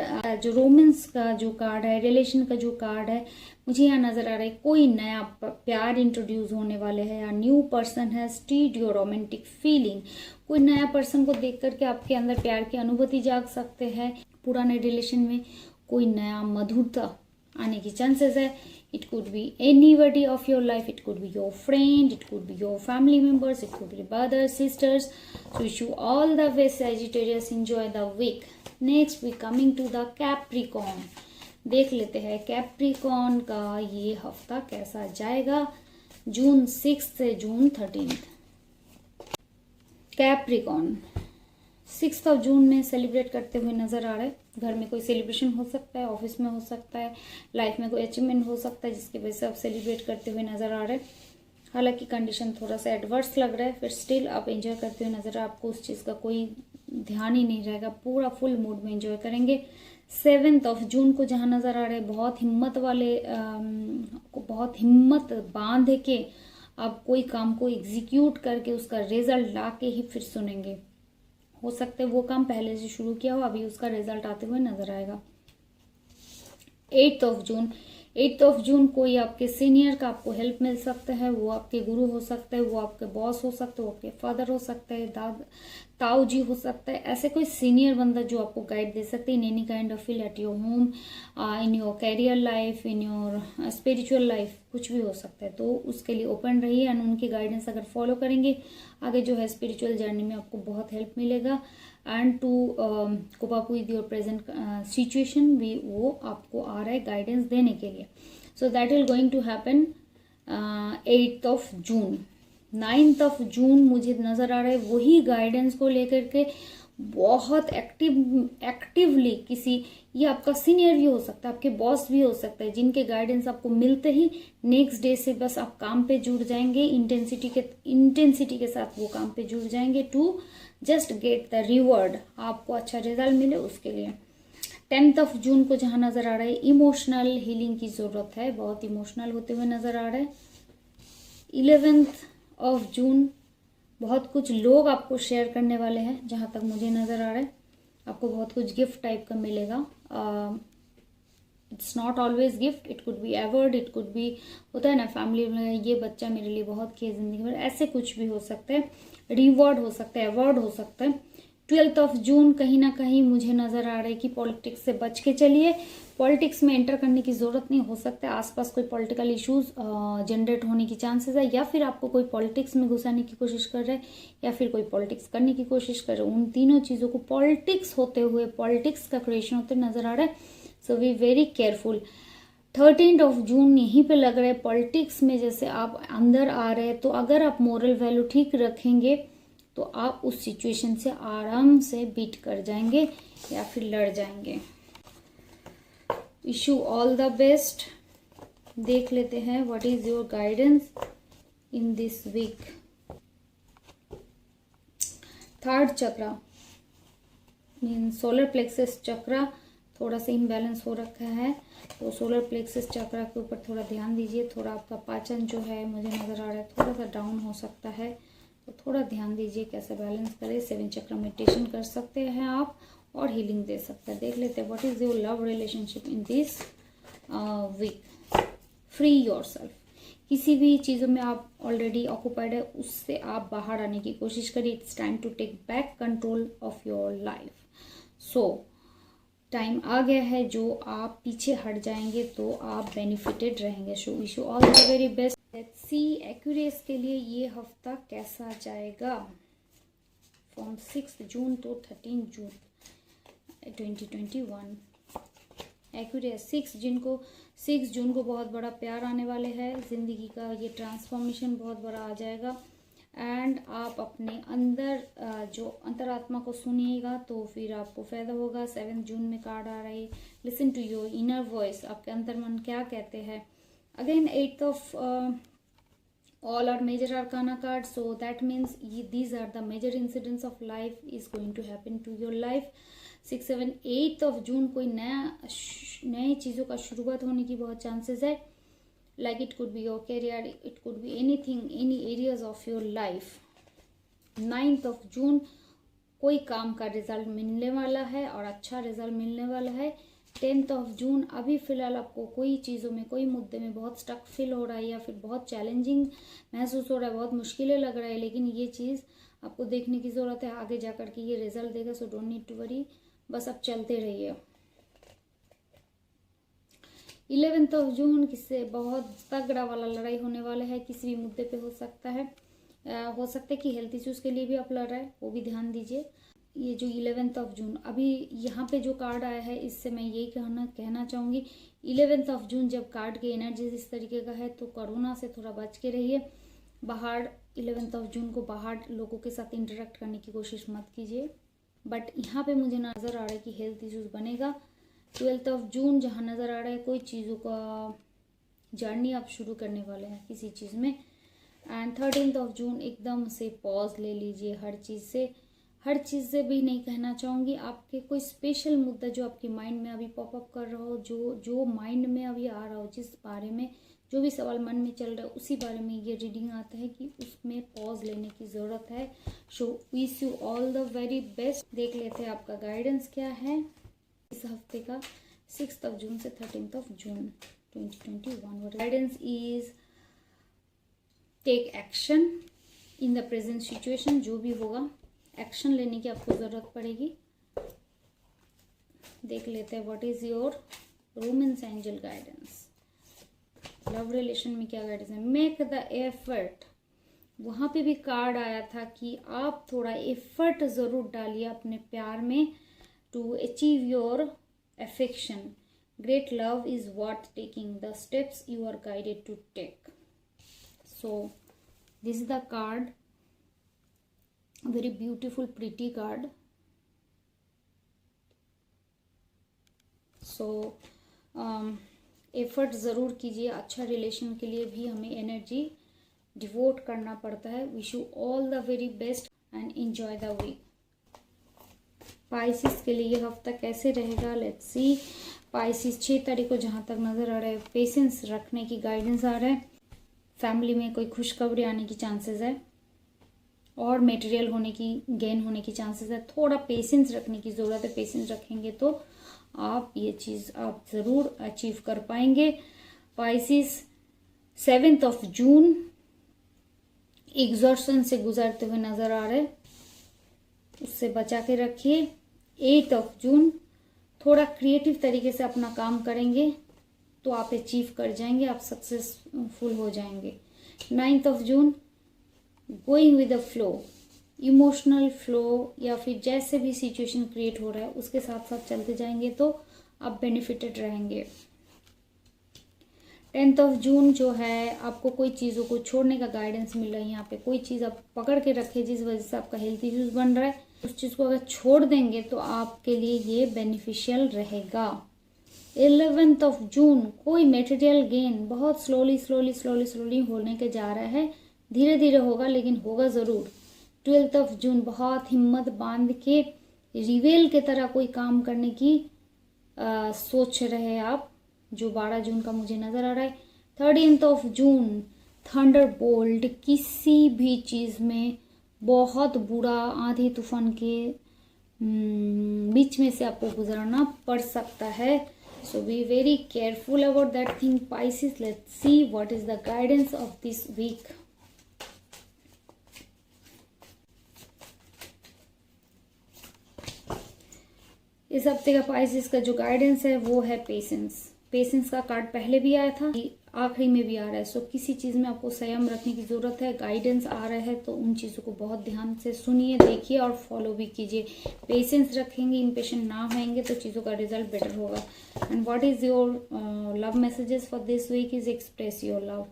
जो romance का जो card है, relation का जो card है, मुझे यहाँ नज़र आ रहा है कोई नया प्यार इंट्रोड्यूस होने वाले है या न्यू पर्सन है स्टीड योर रोमांटिक फीलिंग। कोई नया पर्सन को देख करके आपके अंदर प्यार की अनुभूति जाग सकते हैं। पुराने रिलेशन में कोई नया मधुरता आने की चांसेस है। It could be anybody of your life. It could be your friend. It could be your family members. It could be brothers, sisters. So wish you all the best, Sagittarius. Enjoy the week. Next, we coming to the Capricorn. देख लेते हैं Capricorn का ये हफ्ता कैसा जाएगा, जून 6 से जून 13। Capricorn 6 जून में सेलिब्रेट करते हुए नज़र आ रहा है। घर में कोई सेलिब्रेशन हो सकता है, ऑफिस में हो सकता है, लाइफ में कोई अचीवमेंट हो सकता है जिसकी वजह से आप सेलिब्रेट करते हुए नज़र आ रहे हैं। हालांकि कंडीशन थोड़ा सा एडवर्स लग रहा है, फिर स्टिल आप एंजॉय करते हुए नज़र, आपको उस चीज़ का कोई ध्यान ही नहीं रहेगा, पूरा फुल मूड में एंजॉय करेंगे। 7 जून को जहाँ नज़र आ रहा है बहुत हिम्मत वाले बहुत हिम्मत बांध के आप कोई काम को एग्जीक्यूट करके उसका रिजल्ट ला के ही फिर सुनेंगे। हो सकता है वो काम पहले से शुरू किया हो, अभी उसका रिजल्ट आते हुए नजर आएगा। 8 जून कोई आपके सीनियर का आपको हेल्प मिल सकता है, वो आपके गुरु हो सकते हैं, वो आपके बॉस हो सकते हैं, वो आपके फादर हो सकते हैं, ताऊ जी हो सकता है, ऐसे कोई सीनियर बंदा जो आपको गाइड दे सकते हैं in any kind of field at your home, in your career life, in your spiritual life, कुछ भी हो सकता है। तो उसके लिए ओपन रहिए एंड उनकी गाइडेंस अगर फॉलो करेंगे आगे जो है स्पिरिचुअल जर्नी में आपको बहुत हेल्प मिलेगा। And to cope up with your present situation भी वो आपको आ रहा है गाइडेंस देने के लिए। So that will going to happen 8 June. 9 जून मुझे नज़र आ रहा है वही गाइडेंस को लेकर के बहुत एक्टिवली किसी, ये आपका सीनियर भी हो सकता है, आपके बॉस भी हो सकता है, जिनके गाइडेंस आपको मिलते ही नेक्स्ट डे से बस आप काम पे जुड़ जाएंगे, इंटेंसिटी के साथ वो काम पे जुड़ जाएंगे to just get the reward, आपको अच्छा रिजल्ट मिले उसके लिए। 10 जून को जहाँ नज़र आ रहा है इमोशनल हीलिंग की ज़रूरत है, बहुत इमोशनल होते हुए नज़र आ रहा है। ऑफ जून बहुत कुछ लोग आपको शेयर करने वाले हैं, जहाँ तक मुझे नज़र आ रहा है। आपको बहुत कुछ गिफ्ट टाइप का मिलेगा। It's not always gift, it could B award, it could B, होता है ना फैमिली में, ये बच्चा मेरे लिए बहुत किया जिंदगी में, ऐसे कुछ भी हो सकता है। रिवॉर्ड हो सकता है, अवार्ड हो सकता है। 12 ऑफ जून कहीं ना कहीं मुझे नज़र आ रहा है कि पॉलिटिक्स से बच के चलिए। पॉलिटिक्स में एंटर करने की ज़रूरत नहीं, हो सकता है आसपास कोई पॉलिटिकल इश्यूज जनरेट होने की चांसेस है, या फिर आपको कोई पॉलिटिक्स में घुसाने की कोशिश कर रहा है, या फिर कोई पॉलिटिक्स करने की कोशिश कर रहे हैं। उन तीनों चीज़ों को पॉलिटिक्स होते हुए, पॉलिटिक्स का क्रिएशन होते नज़र आ रहा है। So be very careful. 13 of June यहीं पे लग रहा है पॉलिटिक्स में जैसे आप अंदर आ रहे हैं, तो अगर आप मोरल वैल्यू ठीक रखेंगे तो आप उस सिचुएशन से आराम से बीट कर जाएंगे या फिर लड़ जाएंगे। Wish you all the best. देख लेते हैं what is your guidance in this week. Third chakra mean solar plexus chakra थोड़ा सा इम्बैलेंस हो रखा है, तो सोलर प्लेक्सस चक्रा के ऊपर थोड़ा ध्यान दीजिए। थोड़ा आपका पाचन जो है मुझे नज़र आ रहा है थोड़ा सा डाउन हो सकता है, तो थोड़ा ध्यान दीजिए कैसे बैलेंस करें। 7 चक्र मेडिटेशन कर सकते हैं आप और हीलिंग दे सकते हैं। देख लेते हैं what is your love relationship in this week. Free yourself. किसी भी चीज़ों में आप ऑलरेडी ऑक्यूपाइड है, उससे आप बाहर आने की कोशिश करिए। It's time to take back control of your life. So time आ गया है, जो आप पीछे हट जाएंगे तो आप बेनिफिटेड रहेंगे। So wish you all the very best. Let's see Aquarius के लिए ये हफ्ता कैसा जाएगा from 6 June to 13 June 2021। Aquarius 6 जून को बहुत बड़ा प्यार आने वाले है, जिंदगी का ये ट्रांसफॉर्मेशन बहुत बड़ा आ जाएगा। एंड आप अपने अंदर जो अंतरात्मा को सुनिएगा तो फिर आपको फायदा होगा। 7 जून में कार्ड आ रहा है, listen to your inner voice, आपके अंतर मन क्या कहते हैं। Again 8 of all are major arcana cards, so that means these are the major incidents of life is going to happen to your life। 6, 7, 8 of June कोई नए चीज़ों का शुरुआत होने की बहुत चांसेस है। Like it could be your career, it could be anything, any areas of your life. 9 of June कोई काम का रिजल्ट मिलने वाला है और अच्छा रिजल्ट मिलने वाला है। 10 ऑफ जून अभी फिलहाल आपको कोई चीज़ों में, कोई मुद्दे में बहुत स्टक फील हो रहा है या फिर बहुत चैलेंजिंग महसूस हो रहा है, बहुत मुश्किलें लग रहा है, लेकिन ये चीज़ आपको देखने की ज़रूरत है आगे जाकर के ये रिजल्ट देगा। So don't need to worry, बस आप चलते रहिए। 11 ऑफ जून किससे बहुत तगड़ा वाला लड़ाई होने वाला है, किसी भी मुद्दे पे हो सकता है कि हेल्थ इश्यूज़ के लिए भी आप लड़ रहे हैं, वो भी ध्यान दीजिए। ये जो 11 ऑफ जून अभी यहाँ पे जो कार्ड आया है, इससे मैं यही कहना चाहूँगी 11 ऑफ जून जब कार्ड की एनर्जी इस तरीके का है तो कोरोना से थोड़ा बच के रहिए। बाहर 11 ऑफ जून को बाहर लोगों के साथ इंटरेक्ट करने की कोशिश मत कीजिए। बट यहाँ पे मुझे नज़र आ रहा है कि हेल्थ इश्यूज़ बनेगा। 12 ऑफ जून जहाँ नज़र आ रहा है कोई चीज़ों का जर्नी आप शुरू करने वाले हैं किसी चीज़ में। एंड 13 ऑफ जून एकदम से पॉज ले लीजिए हर चीज़ से भी नहीं कहना चाहूँगी, आपके कोई स्पेशल मुद्दा जो आपके माइंड में अभी पॉपअप कर रहा हो, जो माइंड में अभी आ रहा हो, जिस बारे में जो भी सवाल मन में चल रहा है उसी बारे में ये रीडिंग आता है कि उसमें पॉज लेने की ज़रूरत है। So wish you all the very best. देख लेते हैं आपका गाइडेंस क्या है इस हफ्ते का 6 ऑफ जून से 13 of June 2021। Guidance is take action in the present situation. जो भी होगा एक्शन लेने की आपको ज़रूरत पड़ेगी। देख लेते हैं what is your romance angel guidance. Love relation में क्या गाइडेंस है। मेक द एफर्ट, वहाँ पे भी कार्ड आया था कि आप थोड़ा एफर्ट ज़रूर डालिए अपने प्यार में to achieve your affection. Great love is worth taking the steps you are guided to take. So this is the card, very beautiful pretty card। so effort ज़रूर कीजिए, अच्छा रिलेशन के लिए भी हमें एनर्जी डिवोट करना पड़ता है। Wish you all the very best and enjoy the week. Pisces के लिए ये हफ्ता कैसे रहेगा, लेट्स सी। पाइसिस 6 तारीख को जहाँ तक नज़र आ रहा है पेशेंस रखने की गाइडेंस आ रहा है। फैमिली में कोई खुशखबरी आने की चांसेस है और मटेरियल होने की, गेन होने की चांसेस है। थोड़ा पेशेंस रखने की ज़रूरत है, पेशेंस रखेंगे तो आप ये चीज़ आप ज़रूर अचीव कर पाएंगे। पाइसिस 7 जून एग्जॉर्शन से गुजरते हुए नज़र आ रहे, उससे बचा के रखिए। 8 जून थोड़ा क्रिएटिव तरीके से अपना काम करेंगे तो आप अचीव कर जाएंगे, आप सक्सेसफुल हो जाएंगे। 9 June going with the flow, emotional flow या फिर जैसे भी सिचुएशन क्रिएट हो रहा है उसके साथ साथ चलते जाएंगे तो आप बेनिफिटेड रहेंगे। 10 जून जो है आपको कोई चीज़ों को छोड़ने का गाइडेंस मिल रहा है। यहाँ पे कोई चीज़ आप पकड़ के रखे जिस वजह से आपका हेल्थ इश्यूज बन रहा है, उस चीज़ को अगर छोड़ देंगे तो आपके लिए ये बेनिफिशियल रहेगा। 11 जून कोई मटेरियल गेन बहुत स्लोली होने के जा रहा है, धीरे धीरे होगा लेकिन होगा ज़रूर। 12 जून बहुत हिम्मत बांध के रिवेल के तरह कोई काम करने की सोच रहे आप, जो 12 जून का मुझे नज़र आ रहा है। 13 जून थंडरबोल्ट, किसी भी चीज़ में बहुत बुरा आंधी तूफान के बीच में से आपको गुजरना पड़ सकता है। So be very careful about that thing Pisces. Let's see what is the guidance of this week. इस हफ्ते का Pisces का जो गाइडेंस है वो है पेशेंस। पेशेंस का कार्ड पहले भी आया था, आखिरी में भी आ रहा है। सो किसी चीज़ में आपको संयम रखने की ज़रूरत है। गाइडेंस आ रहा है तो उन चीज़ों को बहुत ध्यान से सुनिए, देखिए और फॉलो भी कीजिए। पेशेंस रखेंगे, इम्पेशेंट ना होंगे तो चीज़ों का रिजल्ट बेटर होगा। And what is your love messages for this week is express your love.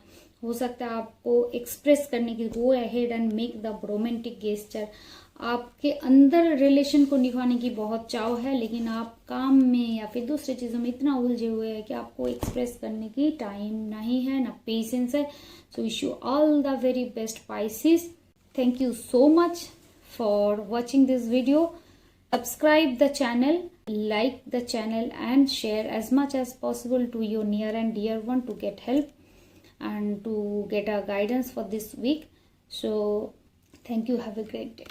हो सकता है आपको एक्सप्रेस करने की, go ahead and make the romantic gesture. आपके अंदर रिलेशन को निभाने की बहुत चाव है लेकिन आप काम में या फिर दूसरी चीज़ों में इतना उलझे हुए हैं कि आपको एक्सप्रेस करने की टाइम नहीं है, ना पेशेंस है। So wish you all the very best Pisces. Thank you so much for watching this video. Subscribe the channel, like the channel and share as much as possible to your near and dear one to get help and to get a guidance for this week. So thank you. Have a great day.